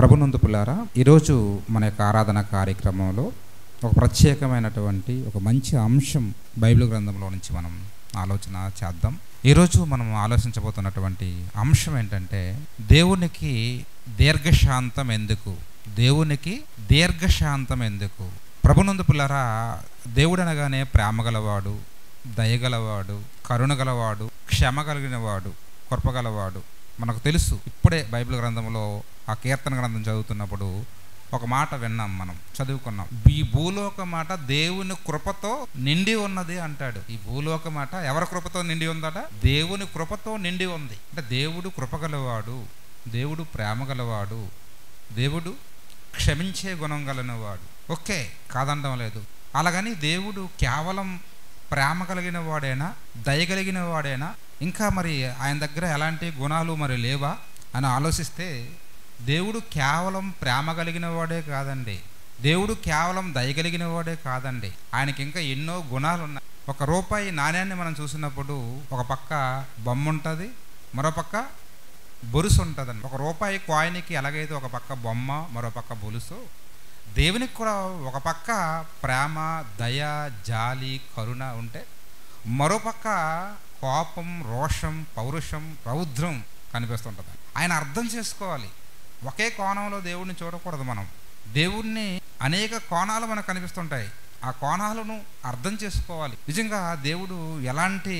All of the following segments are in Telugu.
ప్రభునందు పుల్లారా, ఈరోజు మన యొక్క ఆరాధన కార్యక్రమంలో ఒక ప్రత్యేకమైనటువంటి ఒక మంచి అంశం బైబిల్ గ్రంథంలో నుంచి మనం ఆలోచన చేద్దాం. ఈరోజు మనం ఆలోచించబోతున్నటువంటి అంశం ఏంటంటే, దేవునికి దీర్ఘశాంతం ఎందుకు? దేవునికి దీర్ఘశాంతం ఎందుకు? ప్రభునందు పుల్లారా, దేవుడు అనగానే ప్రేమ గలవాడు, దయగలవాడు, కరుణ గలవాడు, క్షమ కలిగినవాడు, కృపగలవాడు. మనకు తెలుసు. ఇప్పుడే బైబిల్ గ్రంథంలో ఆ కీర్తన గ్రంథం చదువుతున్నప్పుడు ఒక మాట విన్నాం, మనం చదువుకున్నాం. ఈ భూలోక మాట దేవుని కృపతో నిండి ఉన్నది అంటాడు. ఈ భూలోక మాట ఎవరి కృపతో నిండి ఉందట? దేవుని కృపతో నిండి ఉంది. అంటే దేవుడు కృపగలవాడు, దేవుడు ప్రేమ గలవాడు, దేవుడు క్షమించే గుణం గలనవాడు. ఓకే, కాదనడం లేదు. అలాగని దేవుడు కేవలం ప్రేమ కలిగిన వాడేనా, దయ కలిగిన వాడేనా? ఇంకా మరి ఆయన దగ్గర ఎలాంటి గుణాలు మరి లేవా అని ఆలోచిస్తే, దేవుడు కేవలం ప్రేమ కలిగిన వాడే కాదండి, దేవుడు కేవలం దయగలిగిన వాడే కాదండి. ఆయనకి ఇంకా ఎన్నో గుణాలు ఉన్నాయి. ఒక రూపాయి నాణ్యాన్ని మనం చూసినప్పుడు ఒక పక్క బొమ్మ ఉంటుంది, మరో పక్క బొలుసు ఉంటుందండి. ఒక రూపాయి కాయిన్కి ఎలాగైతే ఒక పక్క బొమ్మ, మరో పక్క బొలుసు, దేవునికి కూడా ఒక పక్క ప్రేమ, దయ, జాలి, కరుణ ఉంటే మరోపక్క కోపం, రోషం, పౌరుషం, రౌద్రం కనిపిస్తుంటుంది. ఆయన అర్థం చేసుకోవాలి. ఒకే కోణంలో దేవుడిని చూడకూడదు. మనం దేవుణ్ణి అనేక కోణాలు మనకు కనిపిస్తుంటాయి. ఆ కోణాలను అర్థం చేసుకోవాలి. నిజంగా దేవుడు ఎలాంటి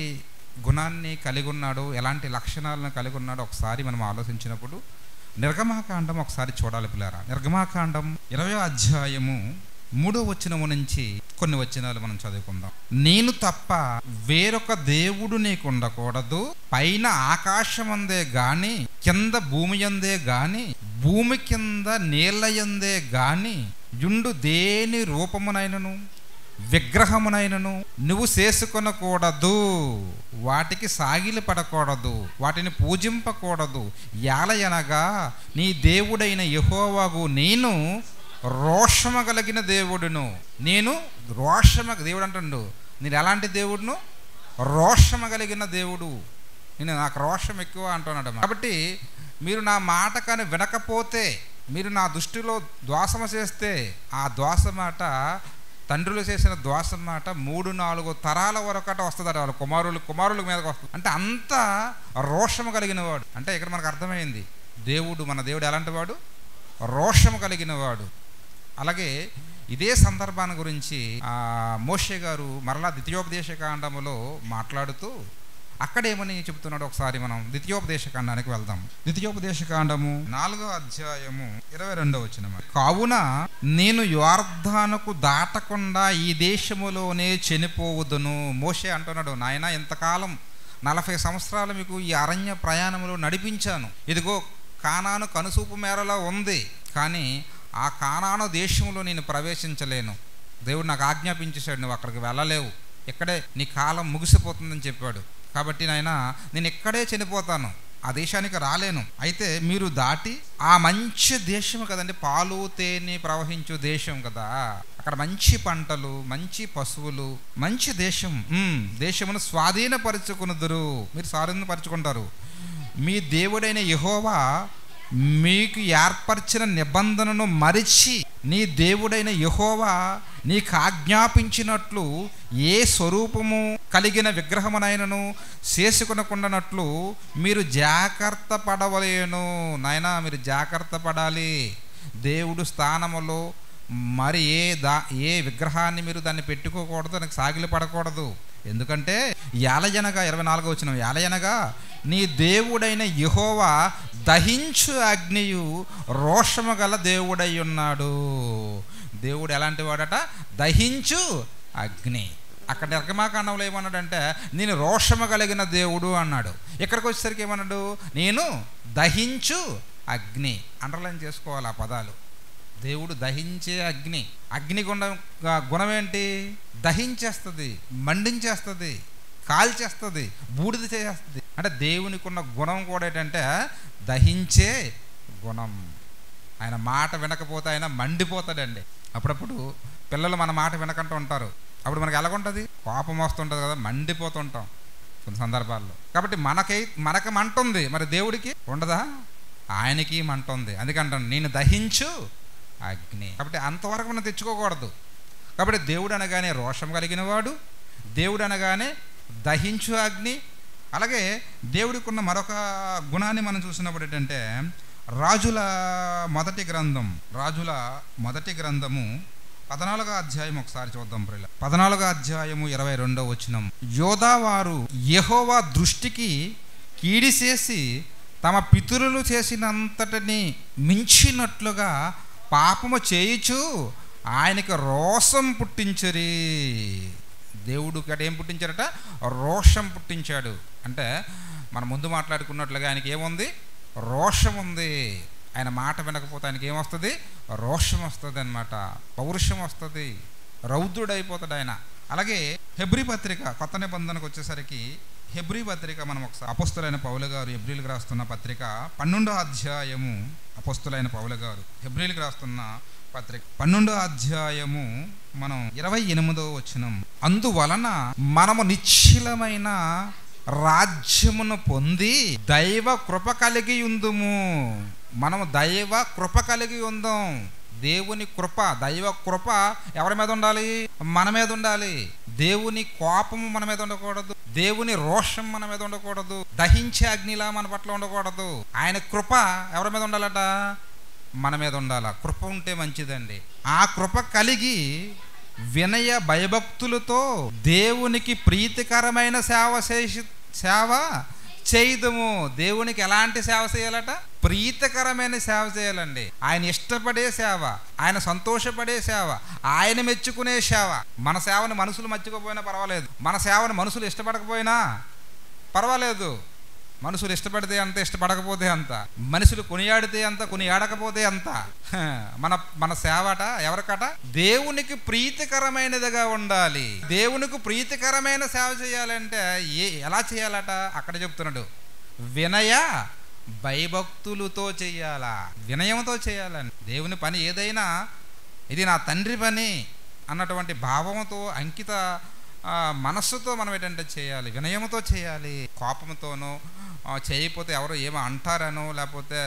గుణాన్ని కలిగి ఉన్నాడో, ఎలాంటి లక్షణాలను కలిగి ఉన్నాడో ఒకసారి మనం ఆలోచించినప్పుడు నిర్గమాకాండం ఒకసారి చూడాలి పిల్లారా. నిర్గమాకాండం 20వ అధ్యాయము 3వ వచనము నుంచి కొన్ని వచనాలు మనం చదువుకుందాం. నేను తప్ప వేరొక దేవుడు నీకు ఉండకూడదు, పైన ఆకాశమందే గాని, కింద భూమి యందే గాని, భూమి కింద నీళ్ల యందే గాని యుండు దేని రూపమునైనను విగ్రహమునైనను నువ్వు చేసుకొనకూడదు, వాటికి సాగిలి పడకూడదు, వాటిని పూజింపకూడదు. యాలయనగా నీ దేవుడైన యెహోవాకు నేను రోషము కలిగిన దేవుడును. నేను దేవుడు అంటాడు. నేను ఎలాంటి దేవుడును? రోషము కలిగిన దేవుడు. నాకు రోషం ఎక్కువ అంటున్నాడు. కాబట్టి మీరు నా మాట కానీ వినకపోతే, మీరు నా దృష్టిలో దోషమ చేస్తే, ఆ దోష మాట, తండ్రులు చేసిన దోషం మాట 3-4 తరాల వరకట వస్తుందట. వాళ్ళ కుమారుల మీదకి వస్తుంది. అంటే అంత రోషము కలిగిన వాడు. అంటే ఇక్కడ మనకు అర్థమైంది, మన దేవుడు ఎలాంటి వాడు? రోషము కలిగిన వాడు. అలాగే ఇదే సందర్భాన్ని గురించి మోషే గారు మరలా ద్వితీయోపదేశకాండములో మాట్లాడుతూ అక్కడేమని చెబుతున్నాడు ఒకసారి మనం ద్వితీయోపదేశకాండానికి వెళ్దాం. ద్వితీయోపదేశకాండము 4వ అధ్యాయము 22వ వచనం. కావున నేను యొర్దానుకు దాటకుండా ఈ దేశములోనే చనిపోవదును. మోషే అంటున్నాడు, నాయనా ఇంతకాలం 40 సంవత్సరాలు మీకు ఈ అరణ్య ప్రయాణంలో నడిపించాను. ఇదిగో కానాను కనుసూపు మేరలో ఉంది, కానీ ఆ కానాను దేశంలో నేను ప్రవేశించలేను. దేవుడు నాకు ఆజ్ఞాపించేశాడు, నువ్వు అక్కడికి వెళ్ళలేవు, ఇక్కడే నీ కాలం ముగిసిపోతుందని చెప్పాడు. కాబట్టి నాయనా నేను ఇక్కడే చనిపోతాను, ఆ దేశానికి రాలేను. అయితే మీరు దాటి ఆ మంచి దేశం కదండి, పాలు తేనె ప్రవహించు దేశం కదా, అక్కడ మంచి పంటలు, మంచి పశువులు, మంచి దేశం, దేశమును స్వాధీనపరుచుకునుదురు. మీరు స్వాధీనపరుచుకుంటారు. మీ దేవుడైన యెహోవా మీకు ఏర్పరిచిన నిబంధనను మరిచి, నీ దేవుడైన యెహోవా నీకు ఆజ్ఞాపించినట్లు ఏ స్వరూపము కలిగిన విగ్రహమునైనను చేసుకొనకుండానట్లు మీరు జాగ్రత్త పడవలేను. నాయనా మీరు జాగ్రత్త పడాలి. దేవుడు స్థానములో మరి ఏ విగ్రహాన్ని మీరు దాన్ని పెట్టుకోకూడదు, దానికి సాగిలి పడకూడదు. ఎందుకంటే యాలయనగా 24వ వచనం, యాలయనగా నీ దేవుడైన యెహోవా దహించు అగ్నియు రోషము గల దేవుడై ఉన్నాడు. దేవుడు ఎలాంటి వాడట? దహించు అగ్ని. అక్కడ నిర్గమాకాండంలో ఏమన్నాడంటే నేను రోషము కలిగిన దేవుడు అన్నాడు. ఇక్కడికి వచ్చేసరికి ఏమన్నాడు? నేను దహించు అగ్ని. అండర్లైన్ చేసుకోవాలి ఆ పదాలు. దేవుడు దహించే అగ్ని. గుణం ఏంటి? దహించేస్తుంది, మండించేస్తుంది, కాల్చేస్తుంది, బూడిద చేస్తుంది. అంటే దేవునికి ఉన్న గుణం కూడా ఏంటంటే దహించే గుణం. ఆయన మాట వినకపోతే ఆయన మండిపోతాడండి. అప్పుడప్పుడు పిల్లలు మన మాట వినకంటూ ఉంటారు. అప్పుడు మనకి ఎలాగుంటుంది? కోపం వస్తుంటుంది కదా, మండిపోతుంటాం కొన్ని సందర్భాల్లో. కాబట్టి మనకి మంటుంది, మరి దేవుడికి ఉండదా? ఆయనకి మంట ఉంది. అందుకంటాను నేను దహించు అగ్ని. కాబట్టి అంతవరకు మనం తెచ్చుకోకూడదు. కాబట్టి దేవుడు అనగానే రోషం కలిగిన వాడు, దేవుడు అనగానే దహించు అగ్ని. అలాగే దేవుడికి ఉన్న మరొక గుణాన్ని మనం చూసినప్పుడు ఏంటంటే రాజుల మొదటి గ్రంథము 14వ అధ్యాయం ఒకసారి చూద్దాం. 14వ అధ్యాయము 22వ వచనం. యోధావారు యెహోవా దృష్టికి కీడి చేసి తమ పితరులు చేసినంతటిని మించినట్లుగా పాపము చేయుచు ఆయనకి రోషం పుట్టించరి. దేవుడు ఇక్కడ ఏం పుట్టించారట? రోషం పుట్టించాడు. అంటే మనం ముందు మాట్లాడుకున్నట్లుగా ఆయనకి ఏముంది? రోషం ఉంది. ఆయన మాట వినకపోతే ఆయనకి ఏమొస్తుంది? రోషం వస్తుంది అన్నమాట, పౌరుషం వస్తుంది, రౌద్రుడైపోతాడు ఆయన. అలాగే హెబ్రీ పత్రిక కొత్త నిబంధనకు వచ్చేసరికి హెబ్రీ పత్రిక మనం ఒకసారి అపోస్తులైన పౌలు గారు హెబ్రీలకు రాస్తున్న పత్రిక 12వ అధ్యాయము, అపోస్తులైన పౌలు గారు హెబ్రీలకు రాస్తున్న పత్రిక 12వ అధ్యాయము మనం 28వ వచనం. అందువలన మనము నిశ్చలమైన రాజ్యమును పొంది దైవ కృప కలిగి ఉందుము. మనము దైవ కృప కలిగి ఉందాం. దేవుని కృప, దైవ కృప ఎవరి మీద ఉండాలి? మన మీద ఉండాలి. దేవుని కోపము మన మీద ఉండకూడదు, దేవుని రోషం మన మీద ఉండకూడదు, దహించే అగ్నిలా మన పట్ల ఉండకూడదు. ఆయన కృప ఎవరి మీద ఉండాలట? మన మీద ఉండాల. కృప ఉంటే మంచిదండి. ఆ కృప కలిగి వినయ భయభక్తులతో దేవునికి ప్రీతికరమైన సేవ చేయదము. దేవునికి ఎలాంటి సేవ చేయాలట? ప్రీతికరమైన సేవ చేయాలండి. ఆయన ఇష్టపడే సేవ, ఆయన సంతోషపడే సేవ, ఆయన మెచ్చుకునే సేవ. మన సేవను మనుషులు మెచ్చుకోపోయినా పర్వాలేదు, మన సేవను మనుషులు ఇష్టపడకపోయినా పర్వాలేదు. మనుషులు ఇష్టపడితే అంత, ఇష్టపడకపోతే అంత, మనుషులు కొనియాడితే అంత, కొనియాడకపోతే అంత. మన సేవట ఎవరికట? దేవునికి ప్రీతికరమైనదిగా ఉండాలి. దేవునికి ప్రీతికరమైన సేవ చేయాలంటే ఎలా చేయాలట? అక్కడ చెప్తున్నాడు, వినయ భయభక్తులతో చేయాలా, వినయంతో చేయాలండి. దేవుని పని ఏదైనా ఇది నా తండ్రి పని అన్నటువంటి భావంతో, అంకిత మనస్సుతో మనం ఏంటంటే చేయాలి, వినయంతో చేయాలి. కోపంతోనో చేయకపోతే ఎవరో ఏమో అంటారనో, లేకపోతే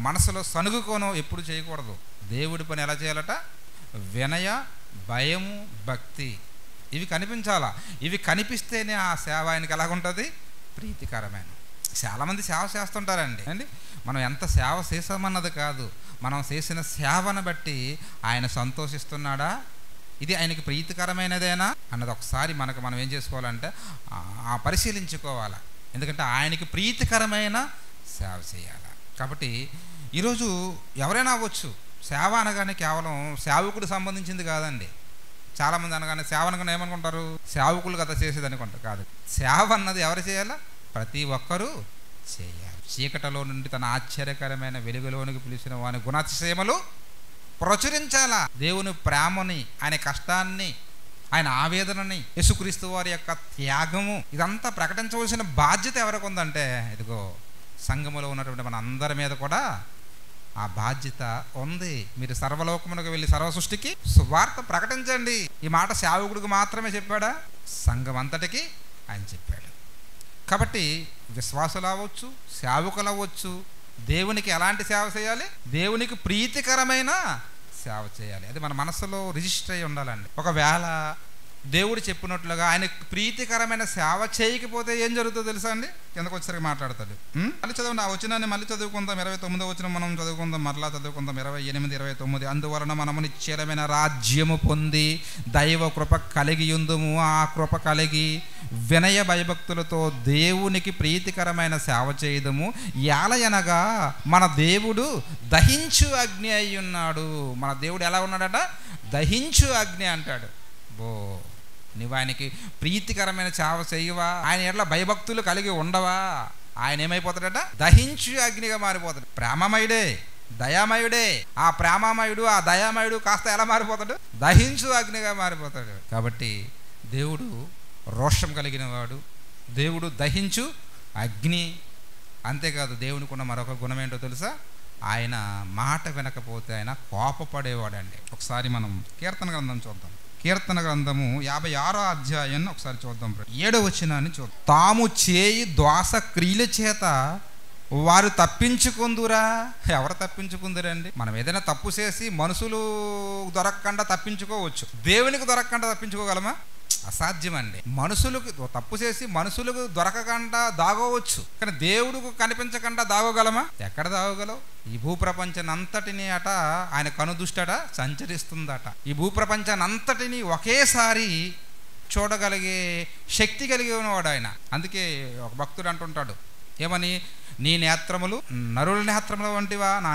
మనసులో సనుగుకోనో ఎప్పుడు చేయకూడదు. దేవుడి పని ఎలా చేయాలట? వినయ, భయము, భక్తి ఇవి కనిపించాలా. ఇవి కనిపిస్తేనే ఆ సేవ ఆయనకి ఎలాగుంటుంది? ప్రీతికరమైన. చాలామంది సేవ చేస్తుంటారండి అండి. మనం ఎంత సేవ చేసామన్నది కాదు, మనం చేసిన సేవను బట్టి ఆయన సంతోషిస్తున్నాడా, ఇది ఆయనకి ప్రీతికరమైనదేనా అన్నది ఒకసారి మనం ఏం చేసుకోవాలంటే పరిశీలించుకోవాలి. ఎందుకంటే ఆయనకి ప్రీతికరమైన సేవ చేయాలి. కాబట్టి ఈరోజు ఎవరైనా అవ్వచ్చు. సేవ అనగానే కేవలం సేవకుడు సంబంధించింది కాదండి. చాలామంది అనగానే సేవ అనగానే ఏమనుకుంటారు? సేవకులు కదా చేసేది అనుకుంటారు. కాదు, సేవ అన్నది ఎవరు చేయాలా? ప్రతి ఒక్కరూ చేయాలి. చీకటిలో నుండి తన ఆశ్చర్యకరమైన వెలుగులోనికి పిలిచిన వాని గుణాతిశయములు ప్రచురించాలా. దేవుని ప్రేమని, ఆయన కష్టాన్ని, ఆయన ఆవేదనని, యేసుక్రీస్తు వారి యొక్క త్యాగము ఇదంతా ప్రకటించవలసిన బాధ్యత ఎవరికి ఉందంటే, ఇదిగో సంఘములో ఉన్నటువంటి మన అందరి మీద కూడా ఆ బాధ్యత ఉంది. మీరు సర్వలోకమునకు వెళ్ళి సర్వ సృష్టికి సువార్త ప్రకటించండి. ఈ మాట సేవకుడికి మాత్రమే చెప్పాడా? సంఘం అంతటికి ఆయన చెప్పాడు. కాబట్టి విశ్వాసులు అవ్వచ్చు, సేవకులు అవ్వచ్చు, దేవునికి ఎలాంటి సేవ చేయాలి? దేవునికి ప్రీతికరమైన సేవ చేయాలి. అది మన మనసులో రిజిస్టర్ అయి ఉండాలండి. ఒకవేళ దేవుడు చెప్పినట్లుగా ఆయనకు ప్రీతికరమైన సేవ చేయకపోతే ఏం జరుగుతుందో తెలుసా అండి? కిందకు వచ్చేసరికి మాట్లాడతాడు. మళ్ళీ చదవండి, ఆ వచనాన్ని మళ్ళీ చదువుకుందాం. 29వ వచనం మనం చదువుకుందాం, మరలా చదువుకుందాం. 28, 29. అందువలన మనము నిశ్చలమైన రాజ్యము పొంది దైవ కృప కలిగి ఉందుము. ఆ కృప కలిగి వినయ భయభక్తులతో దేవునికి ప్రీతికరమైన సేవ చేయదము. ఏలయనగా మన దేవుడు దహించు అగ్ని అయి ఉన్నాడు. మన దేవుడు ఎలా ఉన్నాడట? దహించు అగ్ని అంటాడు. నువ్వు ఆయనకి ప్రీతికరమైన సేవ చేయవా, ఆయన ఎట్లా భయభక్తులు కలిగి ఉండవా, ఆయన ఏమైపోతాడట? దహించు అగ్నిగా మారిపోతాడు. ప్రేమమయుడే, దయామయుడే. ఆ ప్రేమమయుడు, ఆ దయామయుడు కాస్త ఎలా మారిపోతాడు? దహించు అగ్నిగా మారిపోతాడు. కాబట్టి దేవుడు రోషం కలిగిన వాడు, దేవుడు దహించు అగ్ని. అంతేకాదు, దేవునికి ఉన్న మరొక గుణం ఏంటో తెలుసా? ఆయన మాట వినకపోతే ఆయన కోపపడేవాడండి. ఒకసారి మనం కీర్తన గ్రంథం చూద్దాం. కీర్తన గ్రంథము 56వ అధ్యాయాన్ని ఒకసారి చూద్దాం. 7వ వచనాన్ని చూద్దాం. తాము చేయి ద్వాస క్రియల చేత వారు తప్పించుకుందురా. ఎవరు తప్పించుకుందురండి? మనం ఏదైనా తప్పు చేసి మనుషులు దొరకకుండా తప్పించుకోవచ్చు, దేవునికి దొరకకుండా తప్పించుకోగలమా? అసాధ్యమండి. మనుషులకు తప్పు చేసి మనుషులకు దొరకకుండా దాగోవచ్చు, కానీ దేవుడికి కనిపించకుండా దాగోగలమా? ఎక్కడ దాగోగలవు? ఈ భూప్రపంచాన్ని అంతటిని అట ఆయన కనుదృష్టట సంచరిస్తుందట. ఈ భూప్రపంచాన్ని అంతటిని ఒకేసారి చూడగలిగే శక్తి కలిగినవాడు ఆయన. అందుకే ఒక భక్తుడు అంటుంటాడు, ఏమని, నీ నేత్రములు నరుల నేత్రముల వంటివా, నా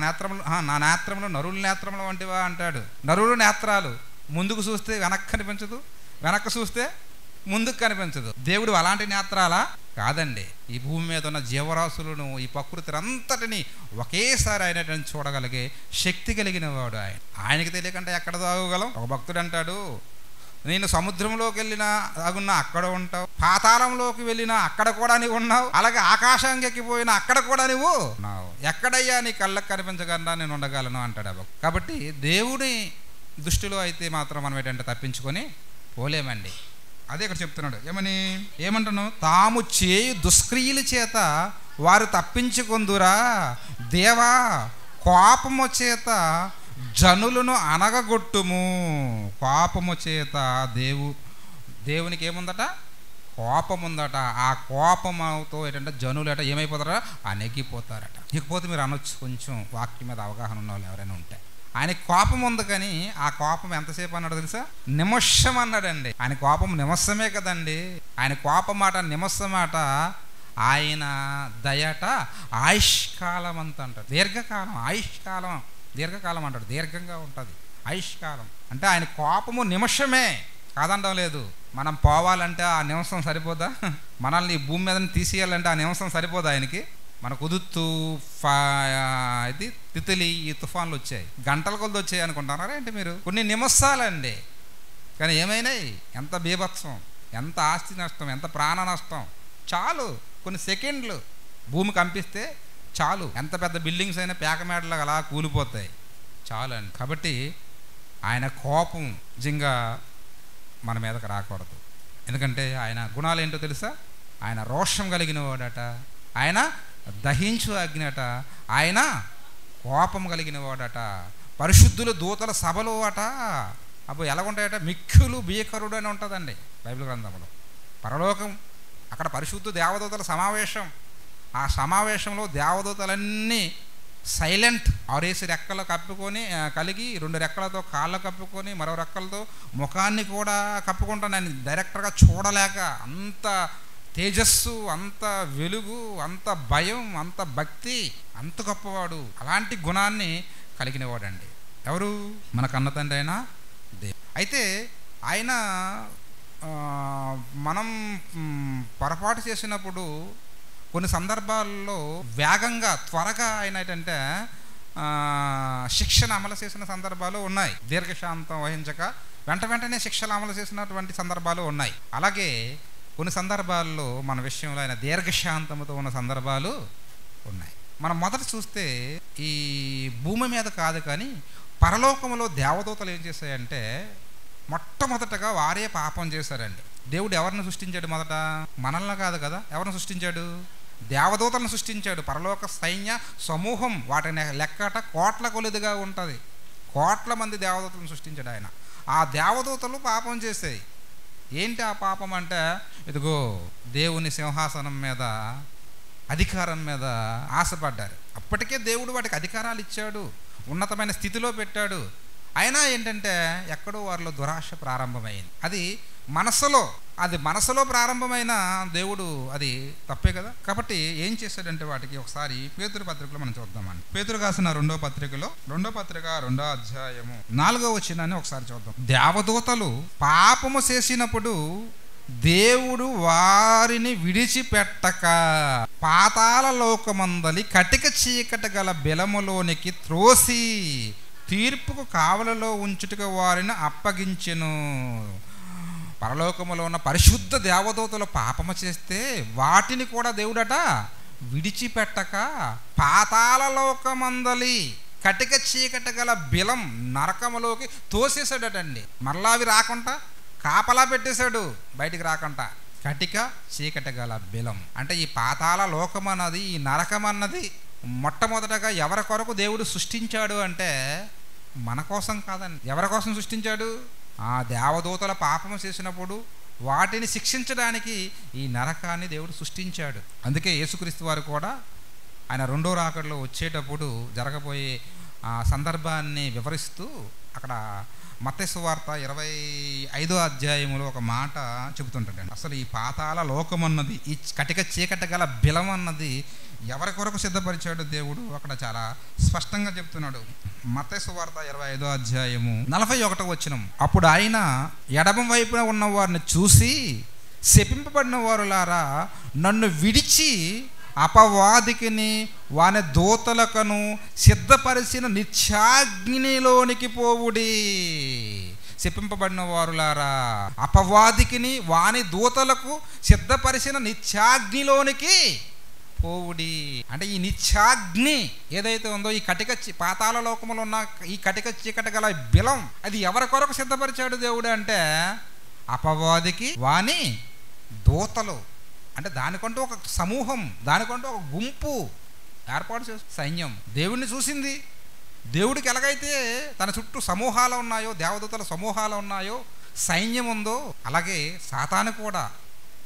నేత్రములు నరుల నేత్రముల వంటివా అంటాడు. నరుల నేత్రాలు ముందుకు చూస్తే వెనక్కి కనిపించదు, వెనక్కి చూస్తే ముందుకు కనిపించదు. దేవుడు అలాంటి నేత్రాలా? కాదండి. ఈ భూమి మీద ఉన్న జీవరాశులను, ఈ ప్రకృతి అంతటిని ఒకేసారి ఆయన చూడగలిగే శక్తి కలిగిన వాడు ఆయన. ఆయనకి తెలియకుండా ఎక్కడ దాగగలం? ఒక భక్తుడు అంటాడు, నేను సముద్రంలోకి వెళ్ళినా దాగున్నా అక్కడ ఉంటావు, పాతాళంలోకి వెళ్ళినా అక్కడ కూడా నీవు ఉన్నావు, అలాగే ఆకాశానికి ఎక్కిపోయినా అక్కడ కూడా నువ్వు ఉన్నావు, ఎక్కడయ్యా నీ కళ్ళకు కనిపించకుండా నేను ఉండగలను అంటాడు. కాబట్టి దేవుడి దృష్టిలో అయితే మాత్రం మనం ఏంటంటే తప్పించుకొని పోలేమండి. అదే ఇక్కడ చెప్తున్నాడు, ఏమంటాను, తాము చేయు దుష్క్రియల చేత వారు తప్పించుకొందురా, దేవా కోపము చేత జనులను అనగగొట్టుము. కోపము చేత దేవునికి ఏముందట? కోపం ఉందట. ఆ కోపంతో ఏంటంటే జనులు ఏమైపోతారట? అనగిపోతారట. ఇకపోతే మీరు అనొచ్చు, కొంచెం వాక్యం మీద అవగాహన ఉన్న వాళ్ళు ఎవరైనా ఉంటే, ఆయన కోపం ఉంది, కానీ ఆ కోపం ఎంతసేపు అన్నాడు తెలుసా? నిమిషం అన్నాడండి. ఆయన కోపం నిమిషమే కదండి. ఆయన కోపం మాట నిమిషమాట, ఆయన దయట ఆయుష్కాలం అంత అంటాడు. దీర్ఘకాలం, ఆయుష్కాలం, దీర్ఘకాలం అంటాడు. దీర్ఘంగా ఉంటుంది ఆయుష్కాలం. అంటే ఆయన కోపము నిమిషమే, కాదండం లేదు. మనం పోవాలంటే ఆ నిమిషం సరిపోదా? మనల్ని భూమి మీద తీసేయాలంటే ఆ నిమిషం సరిపోదా ఆయనకి? మన కుదుత్తు ఇది తితిలి ఈ తుఫాన్లు వచ్చాయి, గంటల కొద్ది వచ్చాయి అనుకుంటున్నారా ఏంటి మీరు? కొన్ని నిమిషాలండి, కానీ ఏమైనాయి? ఎంత బీభత్సం, ఎంత ఆస్తి నష్టం, ఎంత ప్రాణ నష్టం. చాలు కొన్ని సెకండ్లు భూమి కంపిస్తే చాలు, ఎంత పెద్ద బిల్డింగ్స్ అయినా పేకమేడలాగా అలా కూలిపోతాయి. చాలు అండి. కాబట్టి ఆయన కోపం నిజంగా మన మీదకి రాకూడదు. ఎందుకంటే ఆయన గుణాలు ఏంటో తెలుసా? ఆయన రోషం కలిగిన వాడట, ఆయన దహించు అగ్నిట, ఆయన కోపం కలిగిన వాడట, పరిశుద్ధుల దూతల సభలు అట. అప్పుడు ఎలాగుంటాయట? మిక్కిలు భీకరుడు అని ఉంటుందండి బైబిల్ గ్రంథంలో. పరలోకం, అక్కడ పరిశుద్ధ దేవదూతల సమావేశం. ఆ సమావేశంలో దేవదూతలన్నీ సైలెంట్, 6 రెక్కలు కప్పుకొని కలిగి 2 రెక్కలతో కాళ్ళు కప్పుకొని మరో రెక్కలతో ముఖాన్ని కూడా కప్పుకుంటాను. నేను డైరెక్టర్గా చూడలేక, అంత తేజస్సు, అంత వెలుగు, అంత భయం, అంత భక్తి, అంత గొప్పవాడు. అలాంటి గుణాన్ని కలిగిన వాడండి. ఎవరు? మన కన్న తండ్రి అయినా దేవుడు. అయితే ఆయన మనం పొరపాటు చేసినప్పుడు కొన్ని సందర్భాల్లో వేగంగా, త్వరగా ఆయన ఏంటంటే శిక్షణ అమలు చేసిన సందర్భాలు ఉన్నాయి. దీర్ఘశాంతం వహించక వెంటనే శిక్షలు అమలు చేసినటువంటి సందర్భాలు ఉన్నాయి. అలాగే కొన్ని సందర్భాల్లో మన విషయంలో ఆయన దీర్ఘశాంతముతో ఉన్న సందర్భాలు ఉన్నాయి. మనం మొదట చూస్తే ఈ భూమి మీద కాదు కానీ పరలోకములో దేవదూతలు ఏం చేశాయంటే, మొట్టమొదటగా వారే పాపం చేశారండి. దేవుడు ఎవరిని సృష్టించాడు? మొదట మనల్ని కాదు కదా. ఎవరిని సృష్టించాడు? దేవదూతలను సృష్టించాడు. పరలోక సైన్య సమూహం, వాటిని లెక్కట కోట్ల కొలిదిగా ఉంటుంది. కోట్ల మంది దేవదూతలను సృష్టించాడు ఆయన. ఆ దేవదూతలు పాపం చేసాయి. ఏంటి ఆ పాపం అంటే, ఇదిగో దేవుని సింహాసనం మీద, అధికారం మీద ఆశపడ్డారు. అప్పటికే దేవుడు వాటికి అధికారాలు ఇచ్చాడు, ఉన్నతమైన స్థితిలో పెట్టాడు. అయినా ఏంటంటే ఎక్కడో వారిలో దురాశ ప్రారంభమైంది. అది మనసులో ప్రారంభమైన దేవుడు అది తప్పే కదా. కాబట్టి ఏం చేశాడంటే వాటికి ఒకసారి పేతురు పత్రికలో మనం చూద్దామండి. పేతురు రాసిన 2వ పత్రికలో 2వ పత్రిక 2వ అధ్యాయము 4వ వచనాన్ని ఒకసారి చూద్దాం. దేవదూతలు పాపము చేసినప్పుడు దేవుడు వారిని విడిచిపెట్టక పాతాళ లోకమందలి కటిక చీకటి గల బెలములోనికి త్రోసి తీర్పుకు కావలలో ఉంచుటకు వారిని అప్పగించెను. పరలోకములో ఉన్న పరిశుద్ధ దేవదూతలు పాపము చేస్తే వాటిని కూడా దేవుడట విడిచిపెట్టక పాతాళ లోకమందలి కటిక చీకటి గల బిలం నరకములోకి తోసేసాడటండి. మరలా అవి రాకుండా కాపలా పెట్టేశాడు, బయటికి రాకుండా. కటిక చీకటి గల బిలం. అంటే ఈ పాతాళ లోకం అన్నది, ఈ నరకం అన్నది మొట్టమొదటగా ఎవరి కొరకు దేవుడు సృష్టించాడు అంటే మన కోసం కాదండి. ఎవరి కోసం సృష్టించాడు? ఆ దేవదూతల పాపము చేసినప్పుడు వాటిని శిక్షించడానికి ఈ నరకాన్ని దేవుడు సృష్టించాడు. అందుకే యేసుక్రీస్తు వారు కూడా ఆయన రెండో రాకడలో వచ్చేటప్పుడు జరగబోయే ఆ సందర్భాన్ని వివరిస్తూ అక్కడ మత్తయి సువార్త 25వ అధ్యాయంలో ఒక మాట చెబుతుంటాడండి. అసలు ఈ పాతాళ లోకం అన్నది, ఈ కటిక చీకటి గల బిలం అన్నది ఎవరి కొరకు సిద్ధపరిచాడు దేవుడు అక్కడ చాలా స్పష్టంగా చెప్తున్నాడు. మత్తయి సువార్త 25వ అధ్యాయము 41వ వచనం. అప్పుడు ఆయన ఎడమ వైపున ఉన్న వారిని చూసి, శపింపబడిన వారులారా, నన్ను విడిచి అపవాదికిని వాని దూతలకను సిద్ధపరిచిన నిత్యాగ్నిలోనికి పోవుడి. శపింపబడిన వారులారా, అపవాదికిని వాని దూతలకు సిద్ధపరిచిన నిత్యాగ్నిలోనికి పోవుడి. అంటే ఈ నిత్యాగ్ని ఏదైతే ఉందో, ఈ కటిక పాతాళ లోకములో ఉన్న ఈ కటిక చీకటి గల బిలం, అది ఎవరి కొరకు సిద్ధపరిచాడు దేవుడు అంటే అపవాదికి వాని దూతలు. అంటే దానికంటూ ఒక సమూహం, దానికంటూ ఒక గుంపు ఏర్పాటు చేసి సైన్యం. దేవుడిని చూసింది. దేవుడికి ఎలాగైతే తన చుట్టూ సమూహాలు ఉన్నాయో, దేవదూతల సమూహాలు ఉన్నాయో, సైన్యం ఉందో, అలాగే సాతాను కూడా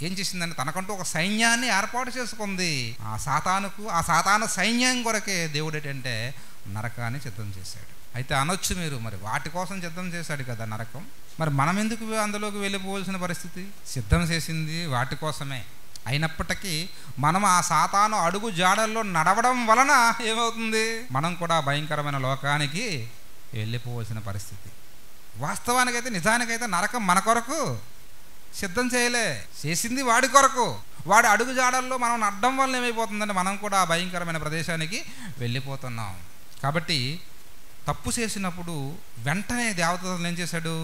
ఏం చేసిందంటే తనకంటూ ఒక సైన్యాన్ని ఏర్పాటు చేసుకుంది. ఆ సాతాను సైన్యం కొరకే దేవుడు ఏంటంటే నరకాన్ని సిద్ధం చేశాడు. అయితే అనొచ్చు మీరు, మరి వాటి కోసం సిద్ధం చేశాడు కదా నరకం, మరి మనం ఎందుకు అందులోకి వెళ్ళిపోవాల్సిన పరిస్థితి? సిద్ధం చేసింది వాటి కోసమే. అయినప్పటికీ మనం ఆ సాతాను అడుగు జాడల్లో నడవడం వలన ఏమవుతుంది? మనం కూడా భయంకరమైన లోకానికి వెళ్ళిపోవాల్సిన పరిస్థితి. వాస్తవానికైతే నిజానికైతే నరకం మన కొరకు సిద్ధం చేయలే, చేసింది వాడి కొరకు. వాడి అడుగు జాడల్లో మనం నడడం వల్ల ఏమైపోతుందంటే మనం కూడా ఆ భయంకరమైన ప్రదేశానికి వెళ్ళిపోతున్నాం. కాబట్టి తప్పు చేసినప్పుడు వెంటనే దేవతలను ఏం చేశాడు?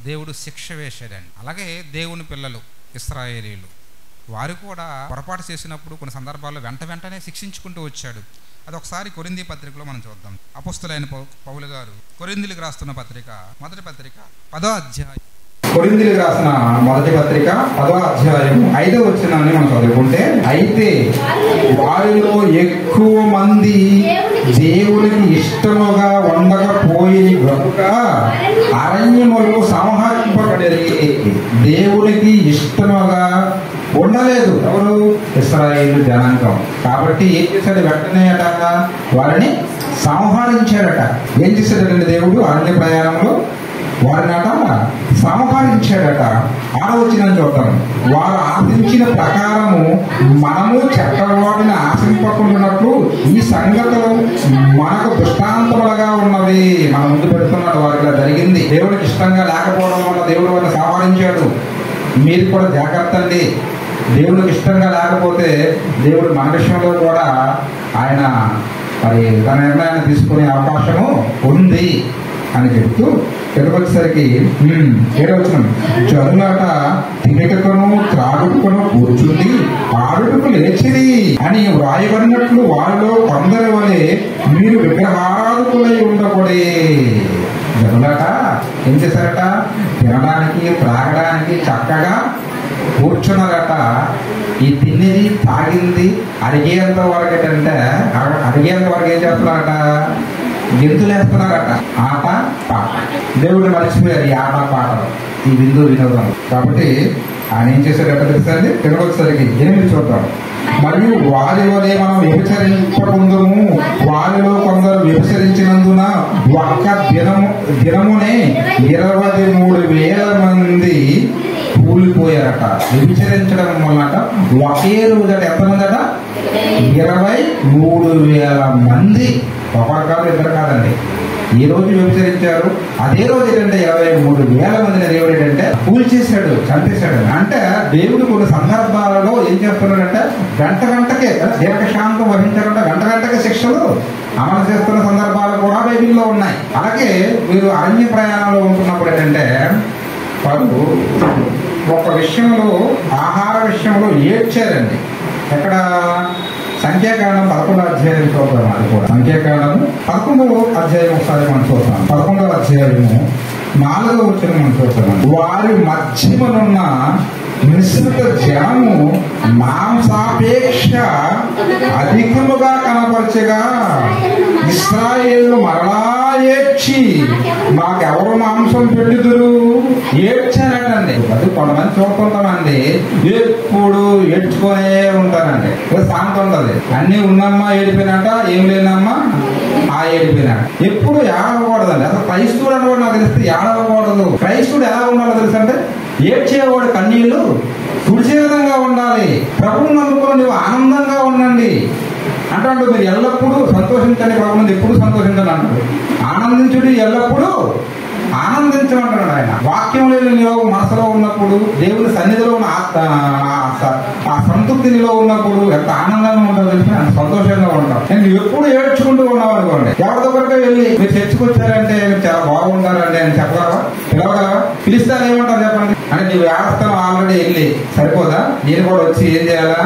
దేవుడు శిక్ష వేశాడండి. అలాగే దేవుని పిల్లలు ఇశ్రాయేలీయులు వారు కూడా పొరపాటు చేసినప్పుడు కొన్ని సందర్భాల్లో వెంటనే శిక్షించుకుంటూ వచ్చాడు. అది ఒకసారి కొరింథీ పత్రికలో మనం చూద్దాం. అపోస్తలుడైన పౌలు గారు కొరింథీలకు రాస్తున్న పత్రిక, మొదటి పత్రిక 10వ అధ్యాయం. కొరింథీలకు రాసిన మొదటి పత్రిక 10వ అధ్యాయం 5వ వచనాన్ని మనం చదువుకుంటే, అయితే వారిలో ఎక్కువ మంది దేవునికి ఇష్టముగా ఉండకపోయిన గనుక అరణ్యములో సంహరింపబడి దేవునికి ఇష్టముగా ఉండలేదు. ఎవరు? ఇశ్రాయేలు జనాంగం. కాబట్టి ఏం చేశాడు? వెంటనే వారిని సంహరించాడట. ఏం చేశాడంటే దేవుడు అరణ్య ప్రయాణంలో వారిని సంహరించాడట. 6వ వచనం చూద్దాం. వారు ఆశించిన ప్రకారము మనము చక్రవాటిని ఆశింపకుండానట్లు ఈ సంగతులు మనకు దృష్టాంతములుగా ఉన్నవి. మన ముందు పెడుతున్నాడు. వారికి జరిగింది. దేవుడికి ఇష్టంగా లేకపోవడం వల్ల దేవుడు వారిని సంహరించాడు. మీరు కూడా జాగ్రత్త అండి. దేవుడికి ఇష్టంగా లేకపోతే దేవుడు మన విషయంలో కూడా ఆయన మరి తన నిర్ణయాన్ని తీసుకునే అవకాశము ఉంది అని చెప్తూ ఎదుకొచ్చేసరికి 7వ వచనం, జనులాట తినకను త్రాగుటకును కూర్చుండి ఆడుటకు లేచిరి అని వ్రాయబడినట్లు వారిలో కొందరి వలె మీరు విగ్రహారాధకులై ఉండకూడే. జనులాట ఏం చేశారట? తినడానికి త్రాగడానికి చక్కగా కూర్చున్నారట. ఈ తిన్నది తాగింది అడిగేంత వరకు ఏంటంటే అడిగేంత వరకు ఏం చేస్తున్నారట? గెంతులేస్తున్నారట. ఆట పాట. దేవుడు మర్చిపోయారు ఈ ఆట పాటలు, ఈ విందు వినోదం. కాబట్టి ఆయన ఏం చేశారట తెలుసండి? తినవచ్చేసరికి 8 చూద్దాం. మరియు వారి వలె మనం వ్యభిచరింపకుందుము. వారిలో కొందరు వ్యభిచరించినందున ఒక్క దినమునే 23,000 మంది కూలిపోయారట. వ్యభిచరించడం వల్లట ఒకే రోజట ఎంతమందట? 23,000 మంది. ఒకరు కాదు, ఇద్దరు కాదండి. ఏ రోజు వ్యభిచరించారు? అదే రోజు ఏంటంటే 23,000 మందిని దేవుడు ఏంటంటే కూల్చేశాడు, చంపేశాడు. అంటే దేవుడు కొన్ని సందర్భాలలో ఏం చేస్తున్నాడంటే గంటకే దీర్ఘశాంతం వహించకుండా గంటకే శిక్షలు అమలు చేస్తున్న సందర్భాలు కూడా బైబిల్లో ఉన్నాయి. అలాగే వీరు అరణ్య ప్రయాణంలో ఉంటున్నప్పుడు ఏంటంటే వారు ఒక విషయంలో, ఆహార విషయంలో ఏడ్చారండి. ఎక్కడ? సంఖ్యాకాండం 11వ అధ్యాయం చూద్దాం. అది కూడా సంఖ్యాకాండము 11వ అధ్యాయం ఒకసారి మనం చూద్దాం. 11వ అధ్యాయము 4వ వచనం మనం చూద్దాం. వారి మధ్యమనున్న మిశ్రిత జనము మాంసాపేక్ష అధికముగా కనపరచగా ఇశ్రాయేలు మరలా ఏడ్చి మాకెవరు మాంసం పెట్టుదురు ఏడ్చారటండి. అది కొంతమంది చూస్తుంటామండి, ఎప్పుడు ఏడ్చుకొనే ఉంటారండి. శాంతి ఉంటది, అన్ని ఉన్నమ్మా ఏడిపోయినట్ట, ఏం లేనమ్మా ఆ ఏడిపోయినాడు. ఎప్పుడు ఏడవకూడదండి. అసలు క్రైస్తవుడు అనవాడు నాకు తెలిస్తే ఏడవకూడదు. క్రైస్తవుడు ఎలా ఉండాలో తెలుసు అంటే, ఏడ్చేవాడు కన్నీళ్లు తుడిచే విధంగా ఉండాలి. ప్రభువుని నమ్ముకొని నువ్వు ఆనందంగా ఉండండి అంటాడు. మీరు ఎల్లప్పుడూ సంతోషించండి, ప్రభువుని ఎప్పుడు సంతోషించండి అంటాడు. ఆనందించుడు ఎల్లప్పుడూ ఆనందించమంటాడు ఆయన. వాక్యం లేని నీలో మనసులో ఉన్నప్పుడు, దేవుని సన్నిధిలో ఉన్న ఆ సంతృప్తి నీలో ఉన్నప్పుడు ఎంత ఆనందంగా ఉంటావు తెలిసి అంత సంతోషంగా ఉంటావు. నేను ఎప్పుడు ఏడ్చుకుంటూ ఉన్నావు అనుకోండి, ఎవరి దగ్గరికి వెళ్ళి మీరు చర్చకొచ్చారంటే మీరు చాలా బాగుంటారండి అని చెప్పగలవా? పిలవగలవా? పిలిస్తే ఏమంటారు చెప్పండి? అంటే నీవు ఏడస్తాను ఆల్రెడీ వెళ్ళి సరిపోదా? నేను కూడా వచ్చి ఏం చేయాలా?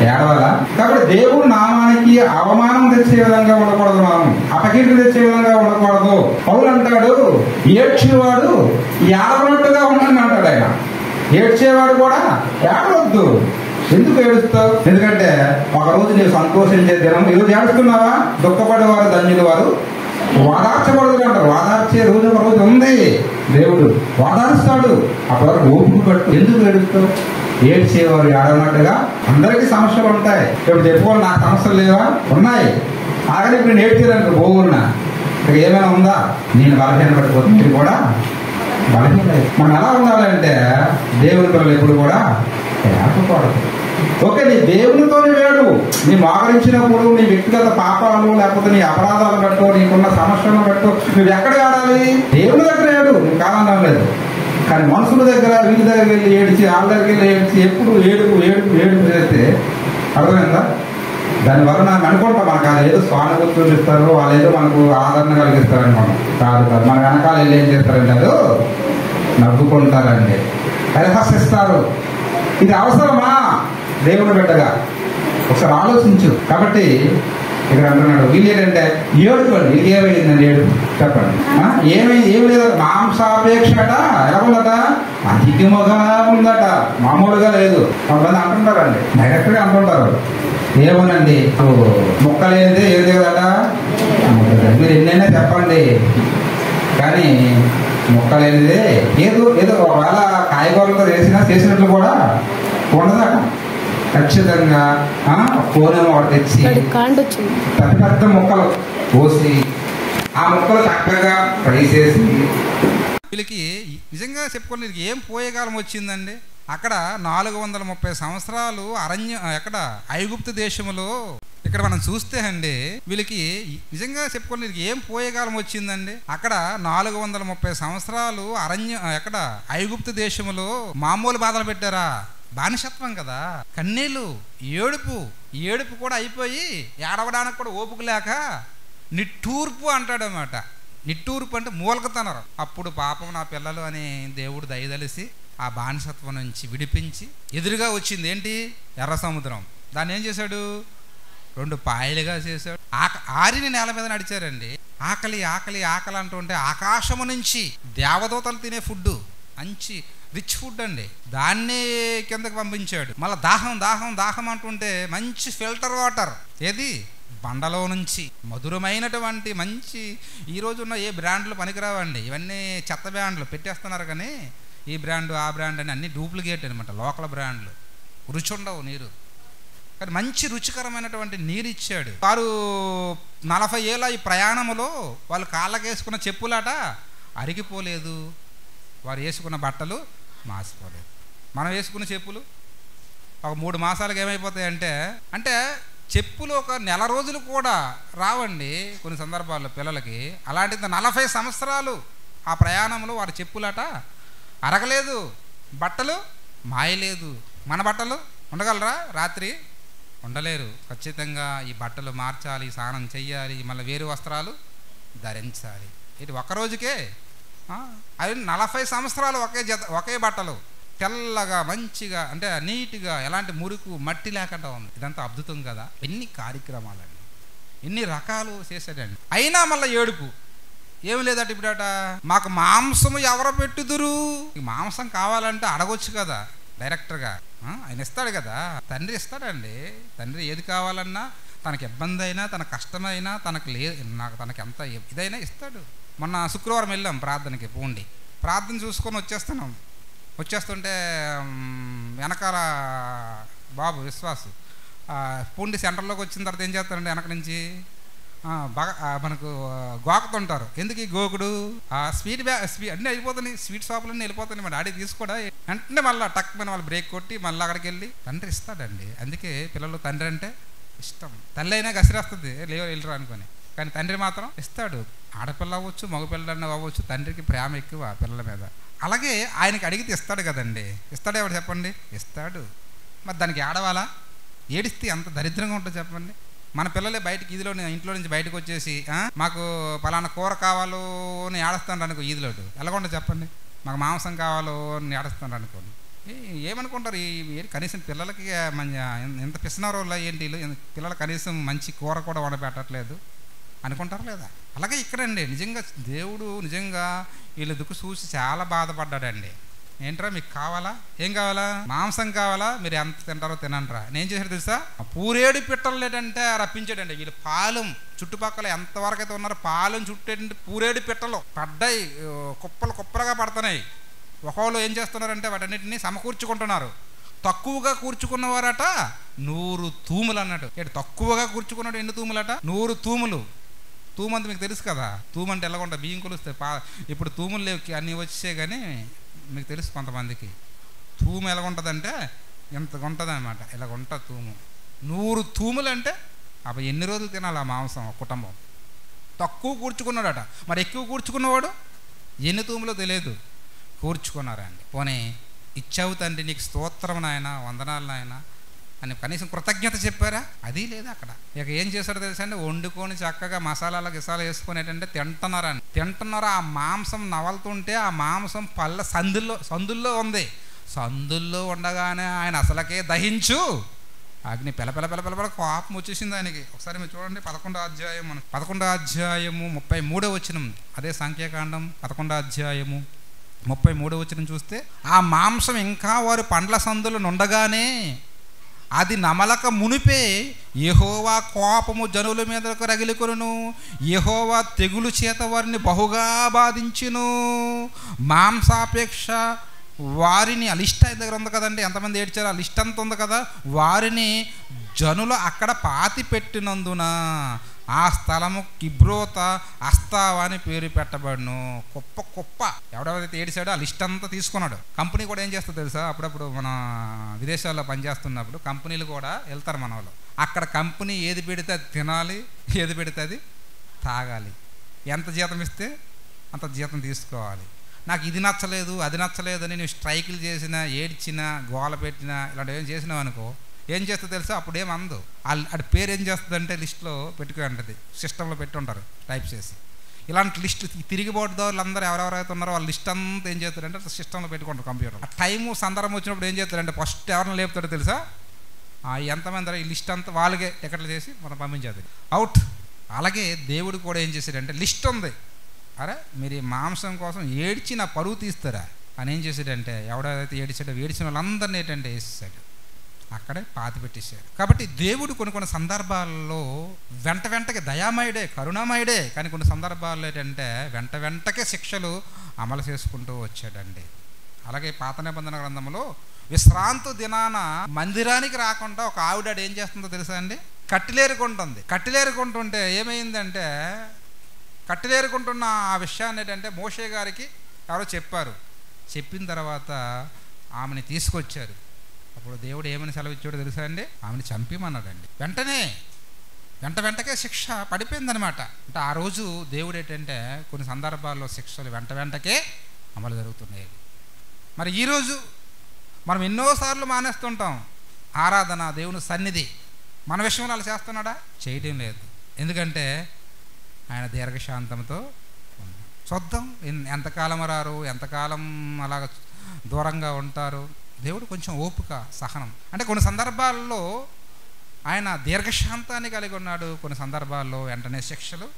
ఏడవాలా? కాబట్టి దేవుడు నామానికి అవమానం తెచ్చే విధంగా ఉండకూడదు, మనం అపకీర్తి తెచ్చే విధంగా ఉండకూడదు. పౌలు అంటాడు, ఏడ్చేవాడు ఏడవనట్టుగా ఉండండి అంటాడు ఆయన. ఏడ్చేవాడు కూడా ఏడవద్దు. ఎందుకు ఏడుస్తావు? ఎందుకంటే ఒకరోజు నీవు సంతోషించే దినం. ఈరోజు ఏడుస్తున్నావా? దుఃఖపడేవారు ధన్యులు వారు వాదార్చబడదు అంటారు. వాదార్చే రోజు ఒక రోజు ఉంది, దేవుడు వాదారుస్తాడు. అప్పటి ఓపిక పట్టు. ఎందుకు ఏడుస్తావు? ఏడ్చేవారు ఏడవనట్టుగా. అందరికీ సమస్యలు ఉంటాయి. ఇప్పుడు చెప్పుకోవాలి, నాకు సమస్యలు లేవా? ఉన్నాయి. ఆగని ఇప్పుడు నేను ఏడ్చేదానికి పోగున్నా ఇక్కడ ఏమైనా ఉందా? నేను బలహీన పడిపోతుంది, మీరు కూడా బలహీన. మనం ఎలా ఉండాలంటే దేవుని పిల్లలు ఎప్పుడు కూడా ఏడవకూడదు. ఓకే, నీ దేవునితోనే వేడు. నీ మోకరించినప్పుడు నీ వ్యక్తిగత పాపాలు లేకపోతే నీ అపరాధాలు బట్టో నీకున్న సమస్యలను బట్టో నువ్వు ఎక్కడ ఏడాలి? దేవుని దగ్గర ఏడు, నువ్వు కాదనడం లేదు. కానీ మనుషుల దగ్గర వీళ్ళ దగ్గర వెళ్ళి ఏడిచి, వాళ్ళ దగ్గరికి వెళ్ళి ఏడిచి ఎప్పుడు ఏడుపు ఏడుపు ఏడుపు చేస్తే అర్థమైందా? దానివల్ల నాకు అనుకుంటాం మనకు అది ఏదో స్వానుభూతి చూపిస్తారు, వాళ్ళు ఏదో మనకు ఆదరణ కలిగిస్తారని. మనం కాదు కాదు, మన వెనకాల వెళ్ళి ఏం చేస్తారంటే అది నవ్వుకుంటారండి, పరిహసిస్తారు. ఇది అవసరమా దేవుని బిడ్డగా? ఒకసారి ఆలోచించు. కాబట్టి ఇక్కడ అంటున్నాడు, వీళ్ళు ఏంటంటే ఏడుకోండి. వీళ్ళకి ఏమైందండి? ఏడుపు చెప్పండి. ఏమి లేదు, మాంసాపేక్షట ఎలా ఉందట? అధికముగా ఉందట, మామూలుగా లేదు. కొంతమంది అంటుంటారండి, డైరెక్ట్గా అంటుంటారు, ఏమోనండి ముక్కలేనిదే ఏది లేదట. మీరు ఎన్నైనా చెప్పండి, కానీ ముక్కలేనిదే ఏదో ఏదో ఒకవేళ కాయగూరలతో చేసినట్లు కూడా ఉండదట. ఖచ్చితంగా కోనేమో ఒకటి తెచ్చి పెద్ద పెద్ద ముక్కలు పోసి ఆ ముక్కలు చక్కగా ఫ్రై చేసి, వీళ్ళకి నిజంగా చెప్పుకోండి, ఏం పోయేకాలం వచ్చిందండి. అక్కడ 430 సంవత్సరాలు అరణ్య, ఎక్కడ ఐగుప్తు దేశంలో. ఇక్కడ మనం చూస్తే అండి, వీళ్ళకి నిజంగా చెప్పుకోండి, ఏం పోయేకాలం వచ్చిందండి. అక్కడ 430 సంవత్సరాలు అరణ్య, ఎక్కడ ఐగుప్తు దేశంలో మామూలు బాధలు పెట్టారా? బానిసత్వం కదా. కన్నీళ్ళు, ఏడుపు కూడా అయిపోయి ఏడవడానికి కూడా ఓపిక లేక నిట్టూర్పు అంటాడనమాట. నిట్టూర్పు అంటే మూలకతనరు. అప్పుడు పాపం నా పిల్లలు అని దేవుడు దయదలిసి ఆ బానిసత్వం నుంచి విడిపించి ఎదురుగా వచ్చింది ఏంటి? ఎర్ర సముద్రం. దాన్ని ఏం చేశాడు? 2 పాయలుగా చేశాడు. ఆరిని నేల మీద నడిచారండి. ఆకలి ఆకలి ఆకలి అంటుంటే ఆకాశము నుంచి దేవదూతలు తినే ఫుడ్, మంచి రిచ్ ఫుడ్ అండి, దాన్ని కిందకి పంపించాడు. మళ్ళీ దాహం దాహం దాహం అంటుంటే మంచి ఫిల్టర్ వాటర్, ఏది బండలో నుంచి మధురమైనటువంటి మంచి. ఈరోజు ఉన్న ఏ బ్రాండ్లు పనికిరావండి, ఇవన్నీ చెత్త బ్రాండ్లు పెట్టేస్తున్నారు. కానీ ఈ బ్రాండ్ ఆ బ్రాండ్ అని అన్ని డూప్లికేట్ అనమాట, లోకల్ బ్రాండ్లు. రుచి ఉండవు నీరు, కానీ మంచి రుచికరమైనటువంటి నీరు ఇచ్చాడు. వారు 40 ఏళ్ళ ఈ ప్రయాణములో వాళ్ళు కాళ్ళకేసుకున్న చెప్పులాట అరిగిపోలేదు, వారు వేసుకున్న బట్టలు మాసిపోలేదు. మనం వేసుకున్న చెప్పులు ఒక 3 మాసాలకు ఏమైపోతాయి అంటే చెప్పులు ఒక నెల రోజులు కూడా రావండి కొన్ని సందర్భాల్లో పిల్లలకి. అలాంటిది 40 సంవత్సరాలు ఆ ప్రయాణంలో వారి చెప్పులాట అరగలేదు, బట్టలు మాయలేదు. మన బట్టలు ఉండగలరా? రాత్రి ఉండలేరు. ఖచ్చితంగా ఈ బట్టలు మార్చాలి, స్నానం చెయ్యాలి, మళ్ళీ వేరు వస్త్రాలు ధరించాలి. ఇది ఒక్కరోజుకే. అవి 40 సంవత్సరాలు ఒకే బట్టలు, తెల్లగా మంచిగా, అంటే నీట్గా, ఎలాంటి మురుకు మట్టి లేకుండా ఉంది. ఇదంతా అద్భుతం కదా. ఎన్ని కార్యక్రమాలండి, ఎన్ని రకాలు చేశాడండి. అయినా మళ్ళీ ఏడుపు ఏమి లేదట. ఇప్పుడట మాకు మాంసము ఎవరు పెట్టుదురు? మాంసం కావాలంటే అడగొచ్చు కదా. డైరెక్టర్గా. ఆయన ఇస్తాడు కదా, తండ్రి ఇస్తాడండి. తండ్రి ఏది కావాలన్నా, తనకి ఇబ్బంది అయినా, తన కష్టమైనా, తనకి ఎంత ఇదైనా ఇస్తాడు. మొన్న శుక్రవారం వెళ్ళాం ప్రార్థనకి పూండి. ప్రార్థన చూసుకొని వచ్చేస్తుంటే వెనకాల బాబు విశ్వాసు పూండి సెంటర్లోకి వచ్చిన తర్వాత ఏం చేస్తారండి, వెనక నుంచి బాగా మనకు గోకుతుంటారు. ఎందుకు ఈ గోకుడు? స్వీట్ అన్నీ అయిపోతున్నాయి, స్వీట్ షాపులన్నీ వెళ్ళిపోతున్నాయి. మా డాడీ తీసుకోడా వెంటనే మళ్ళీ టక్ మీద వాళ్ళు బ్రేక్ కొట్టి మళ్ళీ అక్కడికి వెళ్ళి తండ్రి ఇస్తాడండి. అందుకే పిల్లలు తండ్రి అంటే ఇష్టం. తల్లి అయినా గసిరేస్తుంది వెళ్ళరు అనుకొని, కానీ తండ్రి మాత్రం ఇస్తాడు. ఆడపిల్ల అవ్వచ్చు, మగపిల్లలు అవ్వచ్చు, తండ్రికి ప్రేమ ఎక్కువ పిల్లల మీద. అలాగే ఆయనకి అడిగితే ఇస్తాడు కదండి. ఇస్తాడు ఎవడు చెప్పండి? ఇస్తాడు. మరి దానికి ఏడవాలా? ఏడిస్తే ఎంత దరిద్రంగా ఉంటుంది చెప్పండి. మన పిల్లలే బయటకి ఇంట్లో నుంచి బయటకు వచ్చేసి మాకు పలానా కూర కావాలో అని ఏడుస్తాడు అనుకో, ఈదిలోటు ఎలాగొండ చెప్పండి. మాకు మాంసం కావాలో అని ఏడుస్తాడు అనుకోండి. ఏమనుకుంటారు? కనీసం పిల్లలకి ఎంత పిసినారో ఏంటి పిల్లలు కనీసం మంచి కూర కూడా వండపెట్టట్లేదు అనుకుంటారు లేదా? అలాగే ఇక్కడండి నిజంగా దేవుడు వీళ్ళ దుక్కు చూసి చాలా బాధపడ్డాడండి. ఏంట్రా మీకు కావాలా? ఏం కావాలా? మాంసం కావాలా? మీరు ఎంత తింటారో తినండిరా. నేను చేసాడు తెలుసా? పూరేడు పిట్టలు లేదంటే రప్పించాడండి. వీళ్ళు పాలెం చుట్టుపక్కల ఎంతవరకు అయితే ఉన్నారో పాలెం చుట్టేటంటే పూరేడు పిట్టలు పడ్డాయి, కుప్పలుగా పడుతున్నాయి. ఒకళ్ళు ఏం చేస్తున్నారంటే వాటన్నిటిని సమకూర్చుకుంటున్నారు. తక్కువగా కూర్చుకున్నవారట 100 తూములు అన్నట్టు. తక్కువగా కూర్చుకున్నాడు ఎన్ని తూములట? 100 తూములు. తూమంత మీకు తెలుసు కదా, తూమంటే ఎలాగుంటా బియ్యం కొలుస్తాయి. ఇప్పుడు తూములు లేవు, అన్నీ వచ్చే, కానీ మీకు తెలుసు కొంతమందికి తూము ఎలాగుంటుందంటే ఇంతగా ఉంటుంది అనమాట. ఇలాగుంటుంది తూము. 100 తూములు అంటే అప్పుడు ఎన్ని రోజులు తినాలి ఆ మాంసం కుటుంబం? తక్కువ కూర్చుకున్నాడట. మరి ఎక్కువ కూర్చుకున్నవాడు ఎన్ని తూములో తెలియదు, కూర్చుకున్నారండి. పోనీ ఇచ్చావు తండ్రి, నీకు స్తోత్రం నాయన, వందనాలు నాయన అని కనీసం కృతజ్ఞత చెప్పారా? అది లేదు అక్కడ. ఇక ఏం చేశారో తెలుసా అండి, వండుకొని చక్కగా మసాలాలు గిసాలు వేసుకొని ఏంటంటే తింటున్నారు. ఆ మాంసం నవలుతుంటే ఆ మాంసం పళ్ళ సందుల్లో ఉంది. సందుల్లో ఉండగానే ఆయన అసలకే దహించు అగ్ని పిల్ల కోపం వచ్చేసింది ఆయనకి. ఒకసారి మీరు చూడండి 11వ అధ్యాయం 11వ అధ్యాయము 33వ వచనం, అదే సంఖ్యాకాండం 11వ అధ్యాయము 33వ వచనం చూస్తే, ఆ మాంసం ఇంకా వారు పండ్ల సందులు నుండగానే అది నమలక మునిపే యెహోవా కోపము జనుల మీదకు రగిలికొనును, యెహోవా తెగులు చేత వారిని బహుగా బాధించును. మాంసాపేక్ష వారిని, ఆ లిస్ట్ దగ్గర ఉంది కదండి, ఎంతమంది ఏడ్చారు, ఆ లిస్ట్ అంతా ఉంది కదా, వారిని జనులు అక్కడ పాతి పెట్టినందున ఆ స్థలము కిబ్రోత అస్తావా అని పేరు పెట్టబడును. కుప్ప ఎవడెవరైతే ఏడిచాడో ఆ లిస్ట్ అంతా తీసుకున్నాడు. కంపెనీ కూడా ఏం చేస్తుంది తెలుసా, అప్పుడప్పుడు మన విదేశాల్లో పనిచేస్తున్నప్పుడు కంపెనీలు కూడా వెళ్తారు మన వాళ్ళు. అక్కడ కంపెనీ ఏది పెడితే అది తినాలి, ఏది పెడితే అది తాగాలి. ఎంత జీతం ఇస్తే అంత జీతం తీసుకోవాలి. నాకు ఇది నచ్చలేదు అది నచ్చలేదు అని నేను స్ట్రైకులు చేసినా, ఏడ్చినా, గోల పెట్టినా, ఇలాంటివి ఏం చేసినావు అనుకో, ఏం చేస్తుందో తెలుసా, అప్పుడేమందు అది పేరు ఏం చేస్తుందంటే లిస్టులో పెట్టుకుంటుంది, సిస్టంలో పెట్టి ఉంటారు టైప్ చేసి. ఇలాంటి లిస్ట్ తిరిగిపోటుదారులు అందరూ ఎవరెవరైతే ఉన్నారో వాళ్ళ లిస్ట్ అంతా ఏం చేస్తారంటే సిస్టంలో పెట్టుకుంటారు కంప్యూటర్. ఆ టైము సందర్భం వచ్చినప్పుడు ఏం చేస్తారంటే ఫస్ట్ ఎవరిని లేపుతాడో తెలుసా, ఎంతమంది ఈ లిస్ట్ అంతా వాళ్ళకే టికెట్లు చేసి మనం పంపించేది అవుట్. అలాగే దేవుడు కూడా ఏం చేశాడంటే లిస్ట్ ఉంది, అరే మీరు ఈ మాంసం కోసం ఏడ్చి నా పరువు తీస్తారా అని ఏం చేశాడంటే, ఎవడైతే ఏడ్చిన వాళ్ళందరినీ ఏంటంటే వేసేసాడు, అక్కడే పాతి పెట్టేశాడు. కాబట్టి దేవుడు కొన్ని సందర్భాల్లో వెంటకే దయామయుడే, కరుణామయుడే, కానీ కొన్ని సందర్భాల్లో ఏంటంటే వెంటకే శిక్షలు అమలు చేసుకుంటూ వచ్చాడండి. అలాగే పాత నిబంధన గ్రంథంలో విశ్రాంతి దినాన మందిరానికి రాకుండా ఒక ఆవిడ ఏం చేస్తుందో తెలుసా అండి, కట్టిలేరుకుంటుంది. కట్టిలేరుకుంటుంటే ఏమైందంటే, కట్టిలేరుకుంటున్న ఆ విషయాన్ని ఏంటంటే మోషే గారికి ఎవరో చెప్పారు. చెప్పిన తర్వాత ఆమెని తీసుకొచ్చారు. అప్పుడు దేవుడు ఏమని సెలవిచ్చాడో తెలుసా అండి, ఆమెను చంపిమన్నాడండి. వెంటకే శిక్ష పడిపోయిందనమాట. అంటే ఆ రోజు దేవుడు ఏంటంటే కొన్ని సందర్భాల్లో శిక్షలు వెంటకే అమలు జరుగుతున్నాయి. మరి ఈరోజు మనం ఎన్నోసార్లు మానేస్తుంటాం ఆరాధన, దేవుని సన్నిధి. మన విషయంలో అలా చేస్తున్నాడా? చేయటం లేదు. ఎందుకంటే ఆయన దీర్ఘశాంతంతో చూద్దాం ఎంతకాలం రారు, ఎంతకాలం అలాగ దూరంగా ఉంటారు. దేవుడు కొంచెం ఓపిక, సహనం. అంటే కొన్ని సందర్భాల్లో ఆయన దీర్ఘశాంతాన్ని కలిగి ఉన్నాడు, కొన్ని సందర్భాల్లో వెంటనే శిక్షలు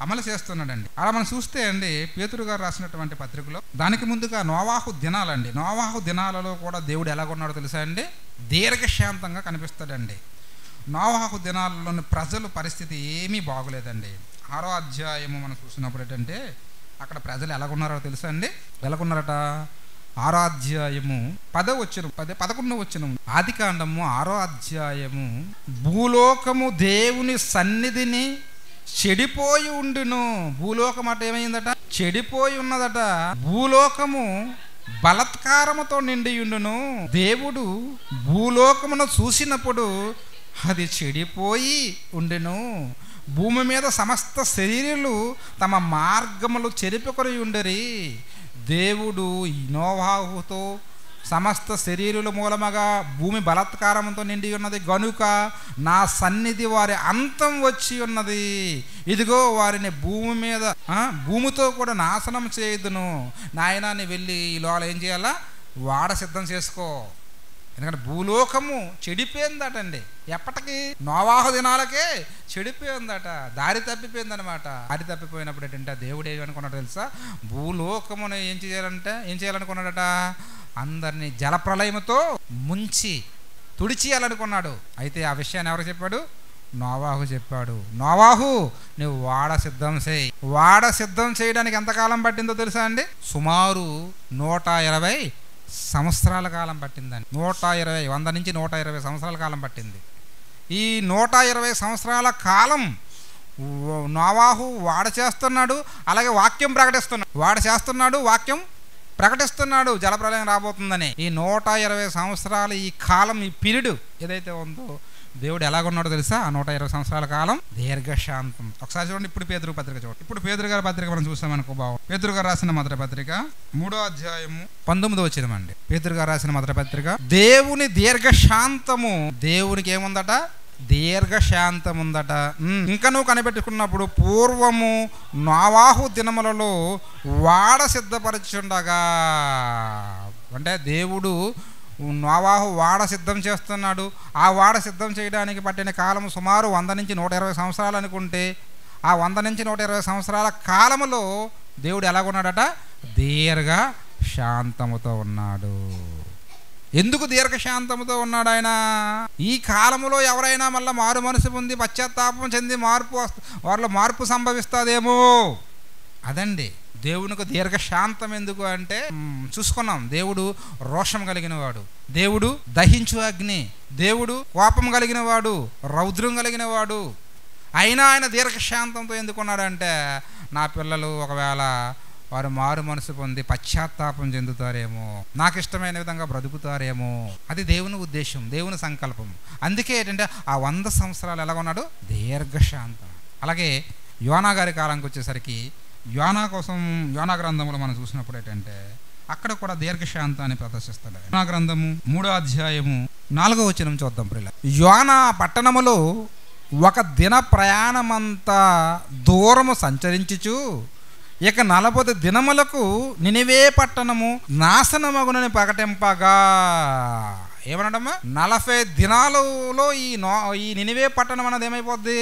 అమలు చేస్తున్నాడండి. అలా మనం చూస్తే అండి పేతురు గారు రాసినటువంటి పత్రికలో దానికి ముందుగా నోవాహు దినాలండి. నోవాహు దినాలలో కూడా దేవుడు ఎలాగున్నాడో తెలుసా అండి? దీర్ఘశాంతంగా కనిపిస్తాడండి. నోవాహు దినాలలోని ప్రజల పరిస్థితి ఏమీ బాగోలేదండి. 6వ అధ్యాయము మనం చూసినప్పుడు ఏంటంటే అక్కడ ప్రజలు ఎలాగున్నారో తెలుసా అండి? ఎలాగున్నారట? 6వ అధ్యాయము 11వ వచనం ఆదికాండము 6వ అధ్యాయము భూలోకము దేవుని సన్నిధిని చెడిపోయి ఉండును. భూలోకం అట ఏమైందట? చెడిపోయి ఉన్నదట. భూలోకము బలత్కారముతో నిండి ఉండును. దేవుడు భూలోకమును చూసినప్పుడు అది చెడిపోయి ఉండును. భూమి మీద సమస్త శరీరులు తమ మార్గములు చెరిపుకొని ఉండరి. దేవుడు నోవాహుతో సమస్త శరీరుల మూలముగా భూమి బలాత్కారంతో నిండి ఉన్నది గనుక నా సన్నిధి వారి అంతం వచ్చి ఉన్నది. ఇదిగో వారిని భూమితో కూడా నాశనం చేయదును. నాయనా నీ వెళ్ళి ఈ లోపల ఏం చేయాలా? వాడ సిద్ధం చేసుకో. ఎందుకంటే భూలోకము చెడిపోయిందటండి. ఎప్పటికీ? నోవాహు దినాలకే చెడిపోయిందట. దారి తప్పిపోయిందనమాట. దారి తప్పిపోయినప్పుడు ఏంటంటే దేవుడు ఏమనుకున్నాడు తెలుసా? భూలోకమును ఏం చేయాలనుకున్నాడట? అందరినీ జలప్రలయముతో ముంచి తుడిచేయాలనుకున్నాడు. అయితే ఆ విషయాన్ని ఎవరు చెప్పాడు? నోవాహు చెప్పాడు. నోవాహు నువ్వు వాడ సిద్ధం చేయి. వాడ సిద్ధం చేయడానికి ఎంతకాలం పట్టిందో తెలుసా అండి? సుమారు 120 సంవత్సరాల కాలం పట్టిందండి. 100 నుంచి 120 సంవత్సరాల కాలం పట్టింది. ఈ 120 సంవత్సరాల కాలం నోవాహు వాడ చేస్తున్నాడు, అలాగే వాక్యం ప్రకటిస్తున్నాడు. వాడ చేస్తున్నాడు, వాక్యం ప్రకటిస్తున్నాడు జలప్రలయం రాబోతుందని. ఈ 120 సంవత్సరాలు ఈ కాలం, ఈ పీరియడ్ ఏదైతే ఉందో దేవుడు ఎలాగున్నాడో తెలుసా? ఆ 120 సంవత్సరాల కాలం దీర్ఘశాంతం. ఒకసారి చూడండి. ఇప్పుడు పేతురు పత్రిక చూడండి. ఇప్పుడు పేతురు గారి పత్రిక మనం చూసామనుకో బావం. పేతురు గారు రాసిన మొదటి పత్రిక 3వ అధ్యాయము 19వ వచనమండి. పేతురు గారు రాసిన మొదటి పత్రిక. దేవుని దీర్ఘశాంతము. దేవునికి ఏముందట? దీర్ఘశాంతం ఉందట. ఇంకా నువ్వు కనిపెట్టుకున్నప్పుడు పూర్వము నోవాహు దినములలో వాడ సిద్ధపరచుండగా, అంటే దేవుడు నోవాహు వాడ సిద్ధం చేస్తున్నాడు. ఆ వాడ సిద్ధం చేయడానికి పట్టిన కాలం సుమారు 100 నుంచి 120 సంవత్సరాలు అనుకుంటే, ఆ 100 నుంచి 120 సంవత్సరాల కాలములో దేవుడు ఎలాగున్నాడట? దీర్ఘ శాంతముతో ఉన్నాడు. ఎందుకు దీర్ఘశాంతముతో ఉన్నాడు ఆయన? ఈ కాలములో ఎవరైనా మళ్ళీ మారు మనసు పొంది పశ్చాత్తాపం చెంది వారిలో మార్పు సంభవిస్తుందేమో. అదండి దేవునికి దీర్ఘశాంతం. ఎందుకు అంటే చూసుకున్నాం, దేవుడు రోషం కలిగిన వాడు, దేవుడు దహించు అగ్ని, దేవుడు కోపం కలిగిన వాడు, రౌద్రం కలిగిన వాడు. అయినా ఆయన దీర్ఘశాంతంతో ఎందుకున్నాడంటే నా పిల్లలు ఒకవేళ వారు మారు మనసు పొంది పశ్చాత్తాపం చెందుతారేమో, నాకు ఇష్టమైన విధంగా బ్రతుకుతారేమో. అది దేవుని ఉద్దేశం, దేవుని సంకల్పం. అందుకే ఏంటంటే ఆ 100 సంవత్సరాలు ఎలా ఉన్నాడు? దీర్ఘశాంతం. అలాగే యోనా గారి కాలానికి వచ్చేసరికి యోనా గ్రంథంలో మనం చూసినప్పుడు ఏంటంటే అక్కడ కూడా దీర్ఘశాంతాన్ని ప్రదర్శిస్తాడు. యోనా గ్రంథము 3వ అధ్యాయము 4వ వచనం చూద్దాం ప్రియుల. యోనా పట్టణములో ఒక దిన ప్రయాణమంతా దూరము సంచరించుచు ఇక 40 దినములకు నినివే పట్టణము నాశనమగునని ప్రకటింపగా, ఏమన్నాడమ్మా? 40 దినాలలో ఈ నినివే పట్టణం అన్నది ఏమైపోద్ది?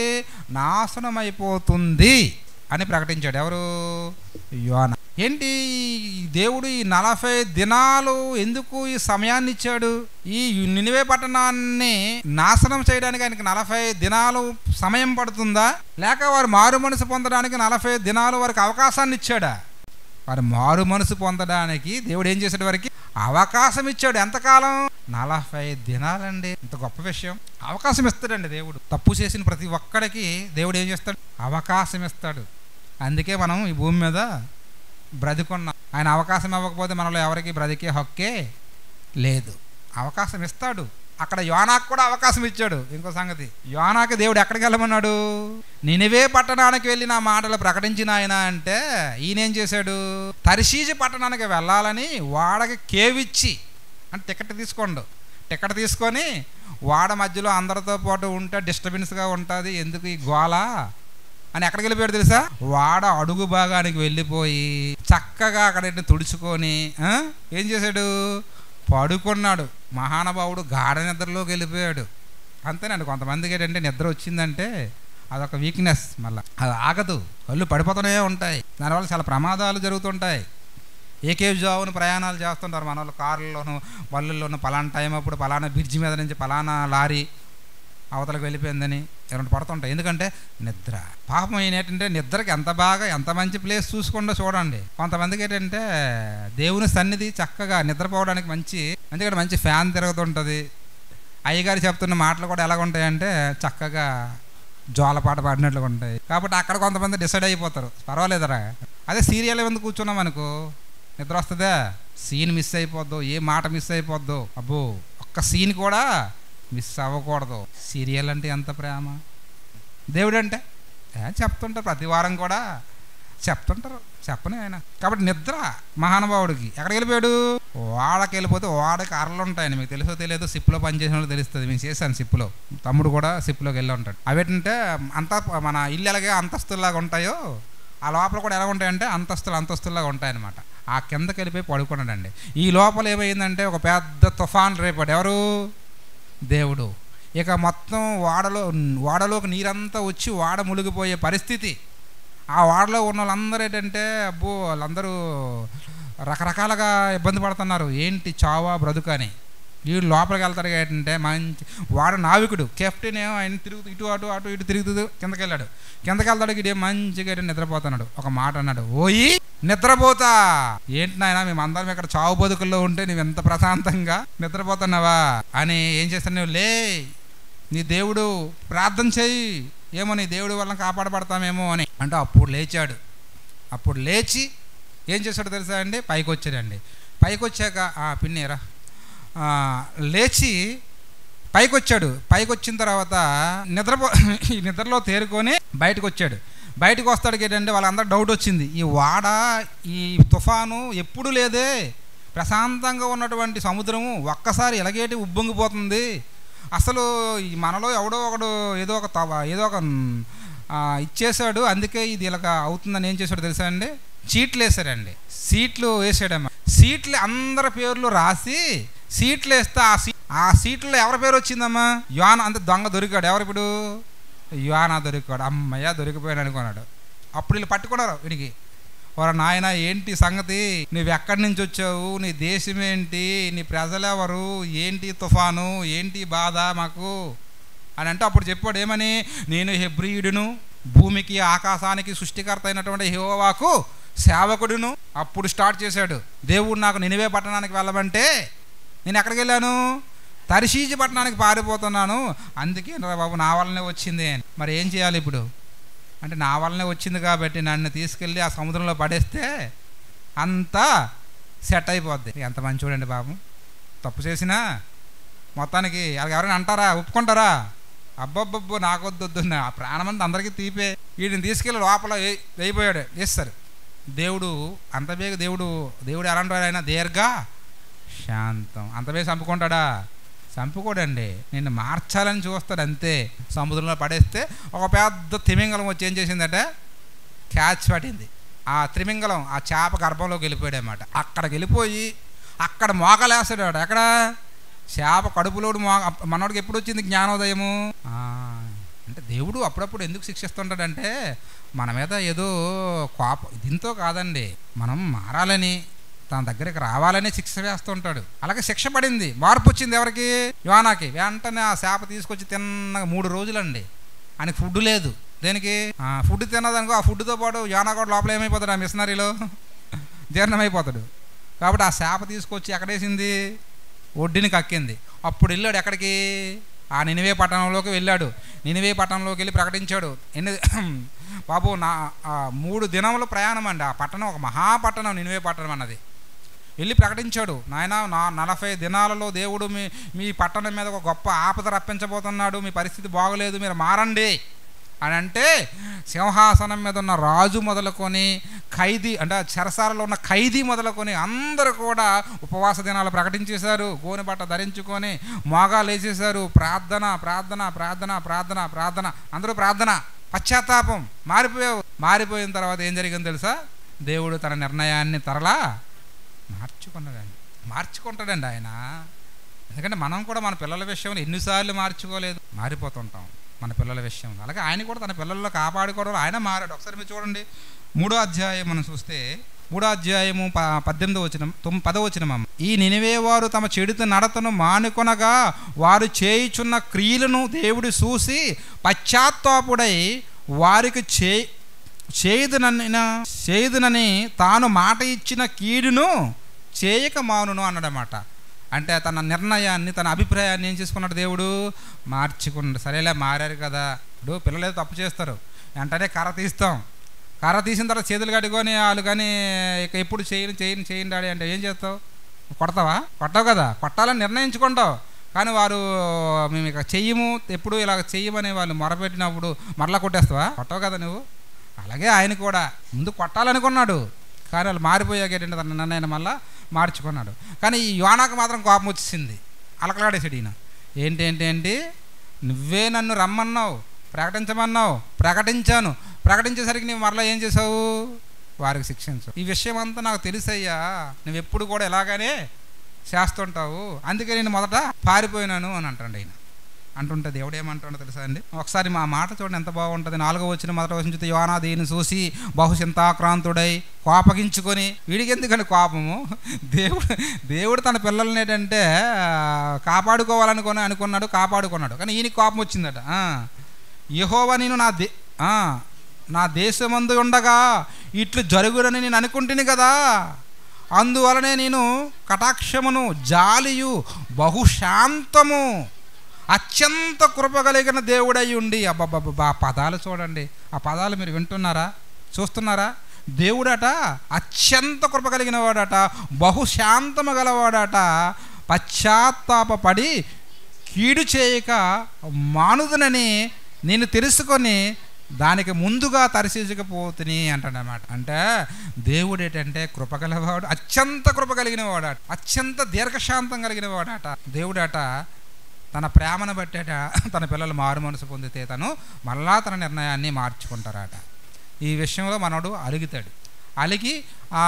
నాశనం అయిపోతుంది అని ప్రకటించాడు. ఎవరు? యోనా. ఏంటి దేవుడు ఈ 40 దినాలు ఎందుకు ఈ సమయాన్ని ఇచ్చాడు? ఈ నినివే పట్టణాన్ని నాశనం చేయడానికి ఆయనకి 40 దినాలు సమయం పడుతుందా, లేక వారు మారు మనసు పొందడానికి 40 దినాలు వారికి అవకాశాన్ని ఇచ్చాడా? వారు మారు మనసు పొందడానికి దేవుడు ఏం చేశాడు? వారికి అవకాశం ఇచ్చాడు. ఎంతకాలం? 40 దినాలండి. ఇంత గొప్ప విషయం. అవకాశం ఇస్తాడండి దేవుడు. తప్పు చేసిన ప్రతి ఒక్కడికి దేవుడు ఏం చేస్తాడు? అవకాశం ఇస్తాడు. అందుకే మనం ఈ భూమి మీద బ్రతికున్నాం. ఆయన అవకాశం ఇవ్వకపోతే మనలో ఎవరికి బ్రతికే హక్కే లేదు. అవకాశం ఇస్తాడు. అక్కడ యోనాకు కూడా అవకాశం ఇచ్చాడు. ఇంకో సంగతి, యోనాకి దేవుడు ఎక్కడికి వెళ్ళమన్నాడు? నినివే పట్టణానికి వెళ్ళి నా మాటలు ప్రకటించిన ఆయన అంటే ఈయనేం చేశాడు? తర్షీజు పట్టణానికి వెళ్ళాలని వాడకి కేవిచ్చి, అంటే టికెట్ తీసుకొని వాడ మధ్యలో అందరితో పాటు ఉంటే డిస్టర్బెన్స్గా ఉంటుంది, ఎందుకు ఈ గోల అని ఎక్కడికి వెళ్ళిపోయాడు తెలుసా? వాడ అడుగు భాగానికి వెళ్ళిపోయి చక్కగా అక్కడ తుడుచుకొని ఏం చేశాడు? పడుకున్నాడు. మహానుభావుడు గాఢ నిద్రలోకి వెళ్ళిపోయాడు. అంతేనండి. కొంతమందికి ఏంటంటే నిద్ర వచ్చిందంటే అదొక వీక్నెస్. మళ్ళీ అది ఆగదు, కళ్ళు పడిపోతూనే ఉంటాయి. దానివల్ల చాలా ప్రమాదాలు జరుగుతుంటాయి. ఏకేజావును ప్రయాణాలు చేస్తుంటారు మన వాళ్ళు, కార్లలోను బళ్ళల్లోనూ. పలానా టైం అప్పుడు పలానా బ్రిడ్జి మీద నుంచి పలానా లారీ అవతలకు వెళ్ళిపోయిందని ఎవరైనా పడుతుంటాయి. ఎందుకంటే నిద్ర. పాపం ఏంటంటే నిద్రకి ఎంత బాగా ఎంత మంచి ప్లేస్ చూసుకుండా చూడండి. కొంతమందికి ఏంటంటే దేవుని సన్నిధి చక్కగా నిద్రపోవడానికి మంచి, ఎందుకంటే మంచి ఫ్యాన్ తిరుగుతుంటుంది. అయ్యగారు చెప్తున్న మాటలు కూడా ఎలాగ ఉంటాయంటే చక్కగా జోలపాట పాడినట్లుగా ఉంటాయి. కాబట్టి అక్కడ కొంతమంది డిసైడ్ అయిపోతారు, పర్వాలేదరా. అదే సీరియల్ ఎందుకు కూర్చున్నాం అనుకో, నిద్ర వస్తుందా, సీన్ మిస్ అయిపోద్దు, ఏ మాట మిస్ అయిపోద్దు. అబ్బో, ఒక్క సీన్ కూడా మిస్ అవ్వకూడదు. సీరియల్ అంటే ఎంత ప్రేమ. దేవుడు అంటే చెప్తుంటారు, ప్రతి వారం కూడా చెప్తుంటారు, చెప్పని ఆయన. కాబట్టి నిద్ర మహానుభావుడికి ఎక్కడికి వెళ్ళిపోయాడు, వాడకి వెళ్ళిపోతే వాడకి అరలు ఉంటాయని మీకు తెలుసో తెలియదు, సిప్పులో పనిచేసిన వాళ్ళు తెలుస్తుంది. మేము చేశాను సిప్పులో, తమ్ముడు కూడా సిప్పులోకి వెళ్ళి ఉంటాడు. అవేంటంటే అంతా మన ఇల్లు ఎలాగే అంతస్తులాగా ఉంటాయో ఆ లోపల కూడా ఎలా ఉంటాయంటే అంతస్తులాగా ఉంటాయన్నమాట. ఆ కిందకి వెళ్ళిపోయి పడుకున్నాడండి. ఈ లోపల ఏమైందంటే ఒక పెద్ద తుఫాన్ రేపాడు. ఎవరు? దేవుడు. ఇక మొత్తం వాడలోకి నీరంతా వచ్చి వాడ మునిగిపోయే పరిస్థితి. ఆ వాడలో ఉన్న వాళ్ళందరూ ఏంటంటే అబ్బో వాళ్ళందరూ రకరకాలుగా ఇబ్బంది పడుతున్నారు. ఏంటి చావా బ్రతుకని. వీడు లోపలికి వెళ్తాడు. ఏంటంటే మంచి వాడు నావికుడు, కెప్టెన్ ఏమో ఆయన తిరుగుతూ ఇటు ఇటు తిరుగుతూ కిందకి వెళ్ళాడు. కిందకి వెళ్తాడు, ఇటు మంచిగా నిద్రపోతున్నాడు. ఒక మాట అన్నాడు, ఓయి నిద్రపోతా. ఏంటి నాయన, మేమందరం ఇక్కడ చావు బతుకుల్లో ఉంటే నువ్వు ఎంత ప్రశాంతంగా నిద్రపోతున్నావా అని. ఏం చేస్తాను, నువ్వు లే, నీ దేవుడు ప్రార్థన చెయ్యి, ఏమో నీ దేవుడి వల్ల కాపాడబడతామేమో అని అంటే అప్పుడు లేచాడు. అప్పుడు లేచి ఏం చేశాడు తెలుసా అండి, పైకి వచ్చాడండి. పైకి వచ్చాక పిన్నేరా లేచి పైకి వచ్చాడు. పైకి వచ్చిన తర్వాత నిద్రలో తేరుకొని బయటకు వచ్చాడు. బయటకు వస్తాడికి ఏంటంటే వాళ్ళందరూ డౌట్ వచ్చింది, ఈ వాడ ఈ తుఫాను ఎప్పుడు లేదే, ప్రశాంతంగా ఉన్నటువంటి సముద్రము ఒక్కసారి ఎలాగేటి ఉబ్బొంగిపోతుంది. అసలు మనలో ఎవడో ఒకడు ఏదో ఒక ఇచ్చేసాడు, అందుకే ఇది ఇలాగ అవుతుందని ఏం చేశాడు తెలుసా అండి, చీట్లు వేసాడండి. సీట్లు వేసాడమ్మా. సీట్లు అందరి పేర్లు రాసి సీట్లు వేస్తే ఆ సీట్లో ఎవరి పేరు వచ్చిందమ్మా, యోనా. అంత దొంగ దొరికాడు. ఎవరు ఇప్పుడు? యోనా దొరికాడు. అమ్మయ్య దొరికిపోయాడు అనుకున్నాడు. అప్పుడు వీళ్ళు పట్టుకున్నారు వీడికి. ఓర నాయన ఏంటి సంగతి, నువ్వు ఎక్కడి నుంచి వచ్చావు, నీ దేశం ఏంటి, నీ ప్రజలెవరు, ఏంటి తుఫాను, ఏంటి బాధ మాకు అని అంటే అప్పుడు చెప్పాడు ఏమని, నేను హెబ్రీయుడును, భూమికి ఆకాశానికి సృష్టికర్త అయినటువంటి యెహోవాకు సేవకుడును. అప్పుడు స్టార్ట్ చేశాడు. దేవుడు నాకు నినివే పట్టణానికి వెళ్ళమంటే నేను ఎక్కడికి వెళ్ళాను, తర్షీజు పట్టణానికి పారిపోతున్నాను. అందుకే బాబు నా వల్లనే వచ్చింది. మరి ఏం చేయాలి ఇప్పుడు అంటే, నా వల్లనే వచ్చింది కాబట్టి నన్ను తీసుకెళ్ళి ఆ సముద్రంలో పడేస్తే అంతా సెట్ అయిపోద్ది. ఎంత మంచి చూడండి బాబు, తప్పు చేసినా మొత్తానికి అది ఎవరైనా అంటారా, ఒప్పుకుంటారా? అబ్బబ్బబ్బో నాకొద్దొద్దు, ఆ ప్రాణమంతా అందరికీ తీపే. వీడిని తీసుకెళ్ళి లోపల వేయిపోయాడు, వేస్తారు. దేవుడు అంత బేగ దేవుడు ఎలాంటి ఆయన, దీర్ఘ శాంతం. అంత బేగ చంపుకుంటాడా? చంపుకోడండి, నిన్ను మార్చాలని చూస్తాడు అంతే. సముద్రంలో పడేస్తే ఒక పెద్ద తిమింగలం వచ్చి ఏం చేసిందట, క్యాచ్ పట్టింది. ఆ తిమింగలం ఆ చేప గర్భంలోకి వెళ్ళిపోయాడు అన్నమాట. అక్కడికి వెళ్ళిపోయి అక్కడ మోకలేస్తాడు. ఎక్కడ? చేప కడుపులోడు మనోడికి ఎప్పుడు వచ్చింది జ్ఞానోదయము అంటే, దేవుడు అప్పుడప్పుడు ఎందుకు శిక్షిస్తుంటాడంటే మన మీద ఏదో కోపం, దీంతో కాదండి, మనం మారాలని తన దగ్గరికి రావాలని శిక్ష వేస్తుంటాడు. అలాగే శిక్ష పడింది, మార్పు వచ్చింది. ఎవరికి? యోనాకి. వెంటనే ఆ చేప తీసుకొచ్చి తిన్నగా 3 రోజులండి. ఆయనకి ఫుడ్ లేదు. దేనికి? ఫుడ్ తిన్నదనుకో, ఆ ఫుడ్తో పాటు యోనా కూడా లోపల ఏమైపోతాడు, ఆ మిషనరీలో జీర్ణమైపోతాడు. కాబట్టి ఆ చేప తీసుకొచ్చి ఎక్కడేసింది, ఒడ్డుని కక్కింది. అప్పుడు వెళ్ళాడు ఎక్కడికి, ఆ నినివే పట్టణంలోకి వెళ్ళాడు. నినివే పట్టణంలోకి వెళ్ళి ప్రకటించాడు. బాబు 3 దినముల ప్రయాణం అండి. ఆ పట్టణం ఒక మహాపట్టణం, నినివే పట్టణం అన్నది. వెళ్ళి ప్రకటించాడు, నాయన 40 దినాలలో దేవుడు మీ పట్టణం మీద ఒక గొప్ప ఆపద రప్పించబోతున్నాడు, మీ పరిస్థితి బాగలేదు, మీరు మారండి అని అంటే, సింహాసనం మీద ఉన్న రాజు మొదలుకొని ఖైదీ అంటే చెరసాలలో ఉన్న ఖైదీ మొదలుకొని అందరూ కూడా ఉపవాస దినాలు ప్రకటించేశారు. గోనె బట్ట ధరించుకొని మోగాలు వేసేశారు. ప్రార్థన ప్రార్థన ప్రార్థన ప్రార్థన ప్రార్థన, అందరూ ప్రార్థన, పశ్చాత్తాపం, మారిపోయిన తర్వాత ఏం జరిగింది తెలుసా, దేవుడు తన నిర్ణయాన్ని తరలా మార్చుకుంటాడండి ఆయన. ఎందుకంటే మనం కూడా మన పిల్లల విషయంలో ఎన్నిసార్లు మార్చుకోలేదు, మారిపోతుంటాం. మన పిల్లల విషయంలో. అలాగే ఆయన కూడా తన పిల్లల్లో కాపాడుకోవడం ఆయన మారాడు. ఒకసారి మీరు చూడండి 3వ అధ్యాయం మనం చూస్తే 3వ అధ్యాయము 18వ వచనం 10వ వచనం. ఈ నినివే వారు తమ చెడుత నడతను మానుకొనగా వారు చేయుచున్న క్రియలను దేవుడు చూసి పశ్చాత్తాపుడై వారికి చేయుదునని తాను మాట ఇచ్చిన కీడును చేయక మానును అన్నాడన్నమాట. అంటే తన నిర్ణయాన్ని తన అభిప్రాయాన్ని ఏం చేసుకున్నాడు, దేవుడు మార్చుకున్నాడు. సరేలే మారారు కదా, ఇప్పుడు పిల్లలు ఏదో తప్పు చేస్తారు వెంటనే కర్ర తీస్తాం, కర్ర తీసిన తర్వాత చేతులు కట్టుకొని వాళ్ళు కానీ ఇక ఎప్పుడు చేయండి డాడీ అంటే ఏం చేస్తావు, కొడతావా? కొట్టవు కదా, కొట్టాలని నిర్ణయించుకుంటావు. కానీ వారు మేము ఇక చెయ్యము, ఎప్పుడు ఇలా చెయ్యమని వాళ్ళు మొరపెట్టినప్పుడు మరలా కొట్టేస్తావా? కొట్టవు కదా నువ్వు. అలాగే ఆయన కూడా ముందు కొట్టాలనుకున్నాడు, కానీ వాళ్ళు మారిపోయాక ఏంటంటే తన నిర్ణయాన్ని మళ్ళీ మార్చుకున్నాడు. కానీ ఈ యోనాకు మాత్రం కోపం వచ్చింది, అలకలాడేసాడు ఈయన. ఏంటి నువ్వే నన్ను రమ్మన్నావు, ప్రకటించమన్నావు, ప్రకటించేసరికి నువ్వు మరలా ఏం చేసావు, వారికి శిక్షించు. ఈ విషయం అంతా నాకు తెలుసయ్యా, నువ్వు ఎప్పుడు కూడా ఇలాగానే చేస్తుంటావు, అందుకే నేను మొదట పారిపోయినాను అని అంటాడు ఆయన. అంటుంటే దేవుడు ఏమంటాడో తెలుసా అండి, ఒకసారి మా మాట చూడండి ఎంత బాగుంటుంది. 4వ వచనం మొదట వచనం యోనా దీన్ని చూసి బహుచింతాక్రాంతుడై కోపగించుకొని, వీడికి ఎందుకని కోపము, దేవుడు తన పిల్లల్ని ఏంటంటే కాపాడుకున్నాడు. కానీ ఈయనకి కోపం వచ్చిందట. యెహోవా నేను నా దేశమందు ఉండగా ఇట్లు జరుగునని నేను అనుకుంటుని కదా, అందువలనే నేను కటాక్షమును జాలియు బహుశాంతము అత్యంత కృప కలిగిన దేవుడై ఉండి. అబ్బబ్బబ్బా పదాలు చూడండి, ఆ పదాలు మీరు వింటున్నారా, చూస్తున్నారా? దేవుడట అత్యంత కృప కలిగిన వాడట, బహుశాంతము గలవాడట, పశ్చాత్తాపడి కీడు చేయక మానుదునని నేను తెలుసుకొని దానికి ముందుగా తరిశీచకపోతుని అంటాడనమాట. అంటే దేవుడు ఏంటంటే కృపగలవాడు, అత్యంత కృప కలిగిన వాడట, అత్యంత దీర్ఘశాంతం కలిగిన వాడట. దేవుడట తన ప్రేమను బట్టేట తన పిల్లలు మారు మనసు పొందితే తను మళ్ళా తన నిర్ణయాన్ని మార్చుకుంటారట. ఈ విషయంలో మనోడు అలిగితాడు. అలిగి ఆ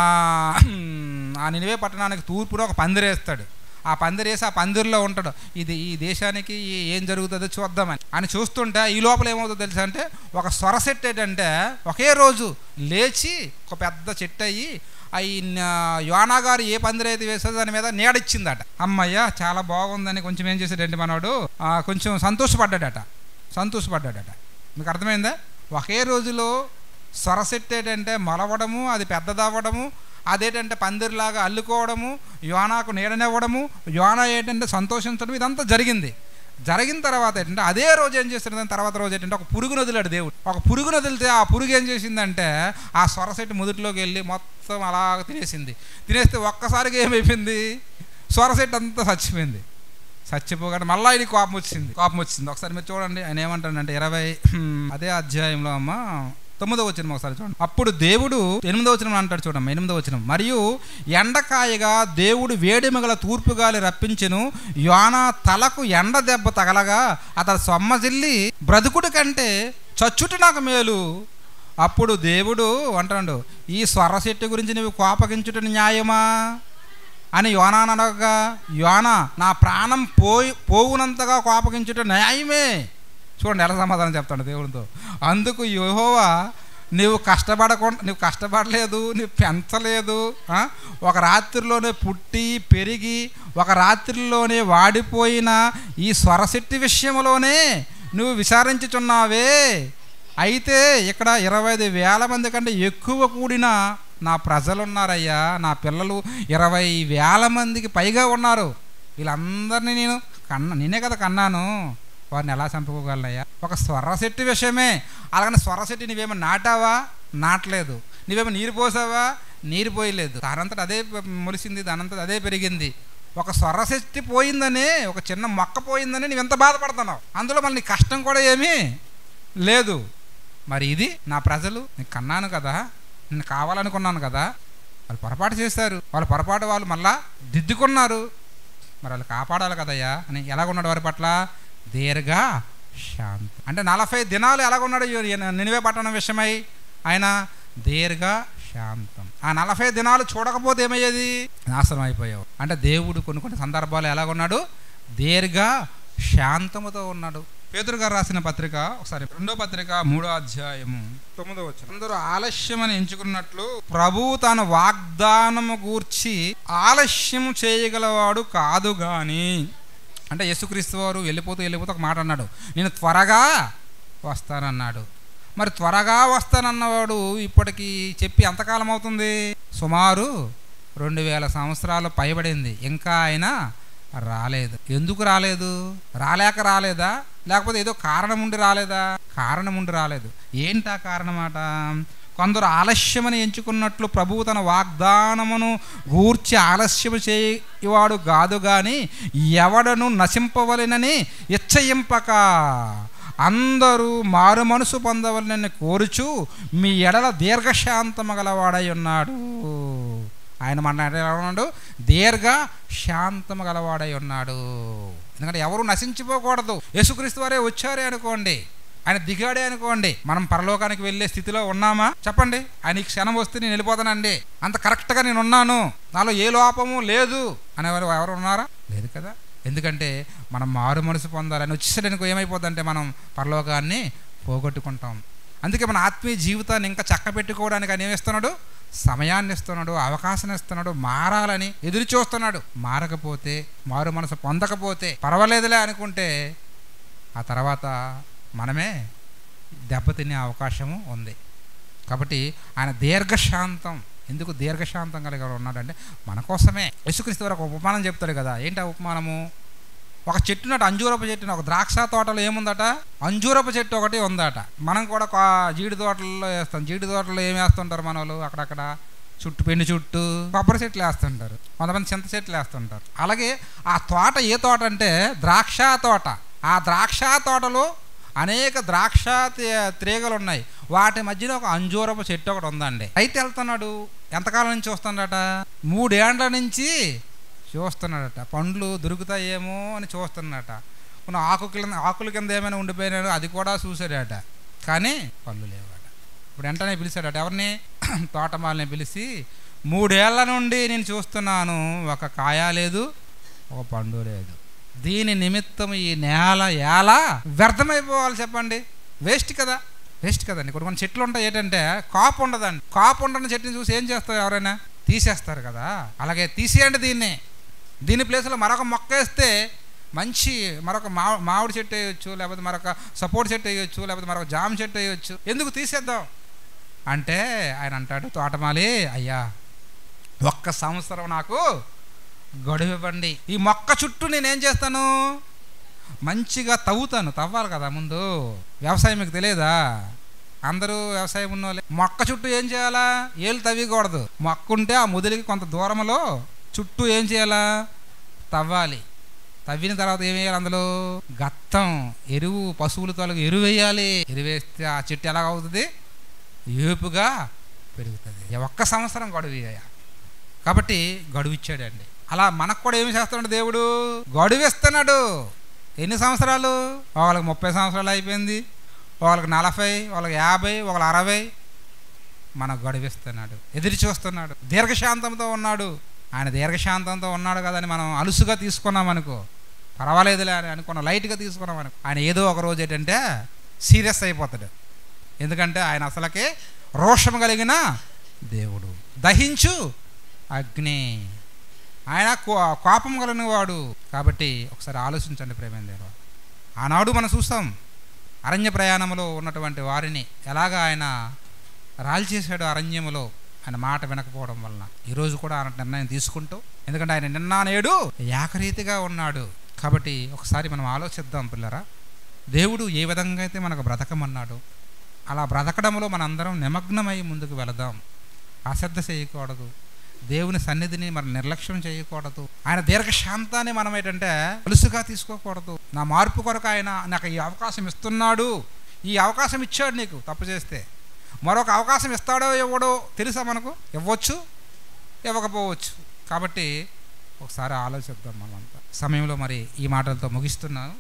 నినివే పట్టణానికి తూర్పులో ఒక పందిరేస్తాడు. ఆ పందిరేసి ఆ పందిరిలో ఉంటాడు. ఈ దేశానికి ఏం జరుగుతుందో చూద్దామని అని చూస్తుంటే ఈ లోపల ఏమవుతుందో తెలుసా అంటే, ఒక సొర చెట్టు ఏంటంటే ఒకే రోజు లేచి ఒక పెద్ద చెట్టు అయ్యి యోనా గారు ఏ పందిరైతే వేసేదో దాని మీద నీడిచ్చిందట. అమ్మయ్య చాలా బాగుందని కొంచెం ఏం చేశాడంటే మనోడు కొంచెం సంతోషపడ్డాడట. మీకు అర్థమైందా? ఒకే రోజులో సొర చెట్టు ఏంటంటే మొలవడము, అది పెద్దదవ్వడము, అదేంటంటే పందిరిలాగా అల్లుకోవడము, యోనాకు నీడనివ్వడము, యోనా ఏంటంటే సంతోషించడం, ఇదంతా జరిగిన తర్వాత ఏంటంటే అదే రోజు ఏం చేస్తాడు, తర్వాత రోజు ఏంటంటే ఒక పురుగును వదిలాడు దేవుడు. ఒక పురుగును వదిలితే ఆ పురుగు ఏం చేసిందంటే ఆ సొరసెట్టు మొదటిలోకి వెళ్ళి మొత్తం అలాగ తినేస్తే ఒక్కసారిగా ఏమైపోయింది, సొరసెట్టు అంతా చచ్చిపోగానే మళ్ళీ ఆయన కోపం వచ్చింది. ఒకసారి మీరు చూడండి ఆయన ఏమంటాడంటే 20 అదే అధ్యాయంలో 9వ వచనం ఒకసారి చూడండి. అప్పుడు దేవుడు 8వ వచనం అంటాడు చూడమ్మా, 8వ వచనం. మరియు ఎండకాయగా దేవుడు వేడిమగల తూర్పు గాలి రప్పించెను, యోనా తలకు ఎండ దెబ్బ తగలగా అతడు సొమ్మజిల్లి బ్రతుకుడు కంటే చచ్చుట నాకు మేలు. అప్పుడు దేవుడు అంటాడు, ఈ స్వర చెట్టు గురించి నువ్వు కోపగించుట న్యాయమా అని యోనా అనగా, యోనా నా ప్రాణం పోవునంతగా కోపగించుట న్యాయమే. చూడండి ఎలా సమాధానం చెప్తాడు దేవుడితో. అందుకు యెహోవా నువ్వు కష్టపడలేదు, నువ్వు పెంచలేదు, ఒక రాత్రిలోనే పుట్టి పెరిగి ఒక రాత్రిలోనే వాడిపోయిన ఈ స్వరశెట్టి విషయంలోనే నువ్వు విచారించుచున్నావే. అయితే ఇక్కడ 25,000 మంది కంటే ఎక్కువ కూడిన నా ప్రజలు ఉన్నారయ్యా, నా పిల్లలు 20,000 మందికి పైగా ఉన్నారు. వీళ్ళందరినీ నేనే కదా కన్నాను, వారిని ఎలా చంపుకోగలనయ్యా? ఒక స్వర చెట్టు విషయమే. అలాగని స్వర చెట్టు నువ్వేమో నాటావా? నాటలేదు. నువ్వేమో నీరు పోసావా? నీరు పోయలేదు. దానంతట అదే మొలిసింది, దానంతట అదే పెరిగింది. ఒక స్వర చెట్టు పోయిందని, ఒక చిన్న మొక్క పోయిందని నువ్వెంత బాధపడుతున్నావు, అందులో మళ్ళీ నీ కష్టం కూడా ఏమీ లేదు. మరి ఇది నా ప్రజలు, నీకు కన్నాను కదా, నేను కావాలనుకున్నాను కదా, వాళ్ళు పొరపాటు చేశారు, వాళ్ళు మళ్ళా దిద్దుకున్నారు, మరి వాళ్ళు కాపాడాలి కదయ్యా అని ఎలాగున్నాడు వారి పట్ల? దీర్ఘ శాంతం. అంటే 40 దినాలు ఎలాగున్నాడు నినివే పట్టణం విషయమై? ఆయన దీర్ఘ శాంతం. ఆ 40 దినాలు చూడకపోతే ఏమయ్యేది? నాశనం అయిపోయావు. అంటే దేవుడు కొన్ని సందర్భాలు ఎలాగున్నాడు? దీర్ఘ శాంతముతో ఉన్నాడు. పేతురు గారు రాసిన పత్రిక ఒకసారి 2వ పత్రిక 3వ అధ్యాయము 9వ వచనం. అందరూ ఆలస్యమని ఎంచుకున్నట్లు ప్రభువు తన వాగ్దానము గూర్చి ఆలస్యము చేయగలవాడు కాదు గాని, అంటే యేసుక్రీస్తు వారు వెళ్ళిపోతూ ఒక మాట అన్నాడు, నేను త్వరగా వస్తానన్నాడు. మరి త్వరగా వస్తానన్నవాడు ఇప్పటికి చెప్పి ఎంతకాలం అవుతుంది? సుమారు 2000 సంవత్సరాలు పైబడింది. ఇంకా ఆయన రాలేదు. ఎందుకు రాలేదు? రాలేదా? లేకపోతే ఏదో కారణం ఉండి రాలేదా? కారణం ఉండి రాలేదు. ఏంటా కారణమాట? కొందరు ఆలస్యమని ఎంచుకున్నట్లు ప్రభువు తన వాగ్దానమును గూర్చి ఆలస్యము చేయవాడు కాదు గాని, ఎవడను నశింపవలెనని ఇచ్చయింపక అందరూ మారు మనసు పొందవలనని కోరుచు మీ ఎడల దీర్ఘశాంతము గలవాడై ఉన్నాడు. ఆయన మన ఉన్నాడు, దీర్ఘ శాంతము గలవాడై ఉన్నాడు. ఎందుకంటే ఎవరు నశించిపోకూడదు. యేసుక్రీస్తు వారే వచ్చారే అనుకోండి, ఆయన దిగాడే అనుకోండి, మనం పరలోకానికి వెళ్ళే స్థితిలో ఉన్నామా? చెప్పండి. ఆయన ఈ క్షణం వస్తే నేను వెళ్ళిపోతానండి, అంత కరెక్ట్గా నేను ఉన్నాను, నాలో ఏ లోపము లేదు అనేవారు ఎవరు ఉన్నారా? లేదు కదా. ఎందుకంటే మనం మారు మనసు పొందాలని వచ్చేసరికి ఏమైపోద్దంటే మనం పరలోకాన్ని పోగొట్టుకుంటాం. అందుకే మన ఆత్మీయ జీవితాన్ని ఇంకా చక్కబెట్టుకోవడానికి ఆయన ఏమిస్తున్నాడు? సమయాన్ని ఇస్తున్నాడు, అవకాశాన్ని ఇస్తున్నాడు, మారాలని ఎదురు చూస్తున్నాడు. మారకపోతే, మారు మనసు పొందకపోతే పర్వాలేదులే అనుకుంటే ఆ తర్వాత మనమే దెబ్బతినే అవకాశము ఉంది. కాబట్టి ఆయన దీర్ఘశాంతం, ఎందుకు దీర్ఘశాంతం కలిగి ఉన్నాడంటే మన కోసమే. యేసుక్రీస్తు వారు ఒక ఉపమానం చెప్తాడు కదా. ఏంటి ఆ ఉపమానము? ఒక చెట్టునట, అంజూరపు చెట్టున, ఒక ద్రాక్ష తోటలో ఏముందట? అంజూరపు చెట్టు ఒకటి ఉందట. మనం కూడా జీడి తోటల్లో వేస్తాం. జీడి తోటలో ఏం వేస్తుంటారు మన వాళ్ళు? అక్కడక్కడ చుట్టూ పెండి చుట్టూ కొబ్బరి చెట్లు వేస్తుంటారు, కొంతమంది చింత చెట్లు వేస్తుంటారు. అలాగే ఆ తోట ఏ తోట అంటే ద్రాక్ష తోట. ఆ ద్రాక్ష తోటలో అనేక ద్రాక్ష తీగలు ఉన్నాయి. వాటి మధ్యలో ఒక అంజూరపు చెట్టు ఒకటి ఉందండి. అయితే వెళ్తున్నాడు. ఎంతకాలం నుంచి చూస్తున్నాడట? 3 ఏండ్ల నుంచి చూస్తున్నాడట. పండ్లు దొరుకుతాయేమో అని చూస్తున్నాడట. కొన్ని ఆకుల కింద ఏమైనా ఉండిపోయినాడు, అది కూడా చూసాడట. కానీ పళ్ళు లేవాట. ఇప్పుడు వెంటనే పిలిచాడట. ఎవరిని? తోటమాలని పిలిచి, 3 ఏళ్ల నుండి నేను చూస్తున్నాను, ఒక కాయ లేదు, ఒక పండు లేదు. దీని నిమిత్తం ఈ నేల ఎలా వ్యర్థమైపోవాలి చెప్పండి? వేస్ట్ కదా, వేస్ట్ కదండి. కొన్ని చెట్లు ఉంటాయి ఏంటంటే కాపు ఉండదండి. కాపు ఉండని చెట్టుని చూసి ఏం చేస్తారు? ఎవరైనా తీసేస్తారు కదా. అలాగే తీసేయండి దీన్ని. దీని ప్లేస్లో మరొక మొక్క వేస్తే మంచి మరొక మామిడి చెట్టు వేయచ్చు, లేకపోతే మరొక సపోర్ట్ చెట్టు వేయచ్చు, లేకపోతే మరొక జామ చెట్టు వేయచ్చు. ఎందుకు తీసేద్దాం అంటే ఆయన అంటాడు, తోటమాలి అయ్యా, 1 సంవత్సరం నాకు గడువు ఇవ్వండి. ఈ మొక్క చుట్టూ నేనేం చేస్తాను? మంచిగా తవ్వాలి కదా ముందు. వ్యవసాయం మీకు తెలియదా? అందరూ వ్యవసాయం ఉన్నోళ్ళే. మొక్క చుట్టూ ఏం చేయాలా? ఏళ్ళు తవ్వకూడదు. మొక్క ఉంటే ఆ ముదిలికి కొంత దూరంలో చుట్టూ ఏం చేయాలా? తవ్వాలి. తవ్విన తర్వాత ఏం వేయాలి? అందులో గత్తం, ఎరువు, పశువుల తొలగి ఎరువు వేయాలి. ఎరువు వేస్తే ఆ చెట్టు ఎలా అవుతుంది? ఏపుగా పెరుగుతుంది. 1 సంవత్సరం గడువు ఇయ్యాలి. కాబట్టి గడువు ఇచ్చాడండి. అలా మనకు కూడా ఏమి చేస్తున్నాడు దేవుడు? గడువు ఇస్తున్నాడు. ఎన్ని సంవత్సరాలు? వాళ్ళకి 30 సంవత్సరాలు అయిపోయింది, వాళ్ళకి 40, వాళ్ళకి 50, వాళ్ళకి 60. మనకు గడువిస్తున్నాడు, ఎదురు చూస్తున్నాడు, దీర్ఘశాంతంతో ఉన్నాడు. ఆయన దీర్ఘశాంతంతో ఉన్నాడు కదని మనం అలుసుగా తీసుకున్నాం అనుకో, పర్వాలేదులే అని అనుకున్నాం, లైట్గా తీసుకున్నాం అనుకో, ఆయన ఏదో ఒక రోజు ఏంటంటే సీరియస్ అయిపోతాడు. ఎందుకంటే ఆయన అసలకే రోషం కలిగిన దేవుడు, దహించు అగ్ని, ఆయన కోపం కలిగిన వాడు. కాబట్టి ఒకసారి ఆలోచించండి ప్రేమైన దేవుడు. ఆనాడు మనం చూస్తాం అరణ్య ప్రయాణంలో ఉన్నటువంటి వారిని ఎలాగా ఆయన రాల్చేశాడు అరణ్యములో, ఆయన మాట వినకపోవడం వలన. ఈరోజు కూడా ఆయన నిర్ణయం తీసుకుంటూ, ఎందుకంటే ఆయన నిన్న నేడు ఏకరీతిగా ఉన్నాడు. కాబట్టి ఒకసారి మనం ఆలోచిద్దాం పిల్లరా. దేవుడు ఏ విధంగా అయితే మనకు బ్రతకమన్నాడు, అలా బ్రతకడంలో మనందరం నిమగ్నమై ముందుకు వెళదాం. అశ్రద్ధ చేయకూడదు, దేవుని సన్నిధిని మనం నిర్లక్ష్యం చేయకూడదు. ఆయన దీర్ఘశాంతాన్ని మనం ఏంటంటే అలుసుగా తీసుకోకూడదు. నా మార్పు కొరకు ఆయన నాకు ఈ అవకాశం ఇస్తున్నాడు, ఈ అవకాశం ఇచ్చాడు. నీకు తప్పు చేస్తే మరొక అవకాశం ఇస్తాడో ఇవ్వడో తెలుసా మనకు? ఇవ్వచ్చు, ఇవ్వకపోవచ్చు. కాబట్టి ఒకసారి ఆలోచిద్దాం మనంతా. సమయంలో మరి ఈ మాటలతో ముగిస్తున్నాను.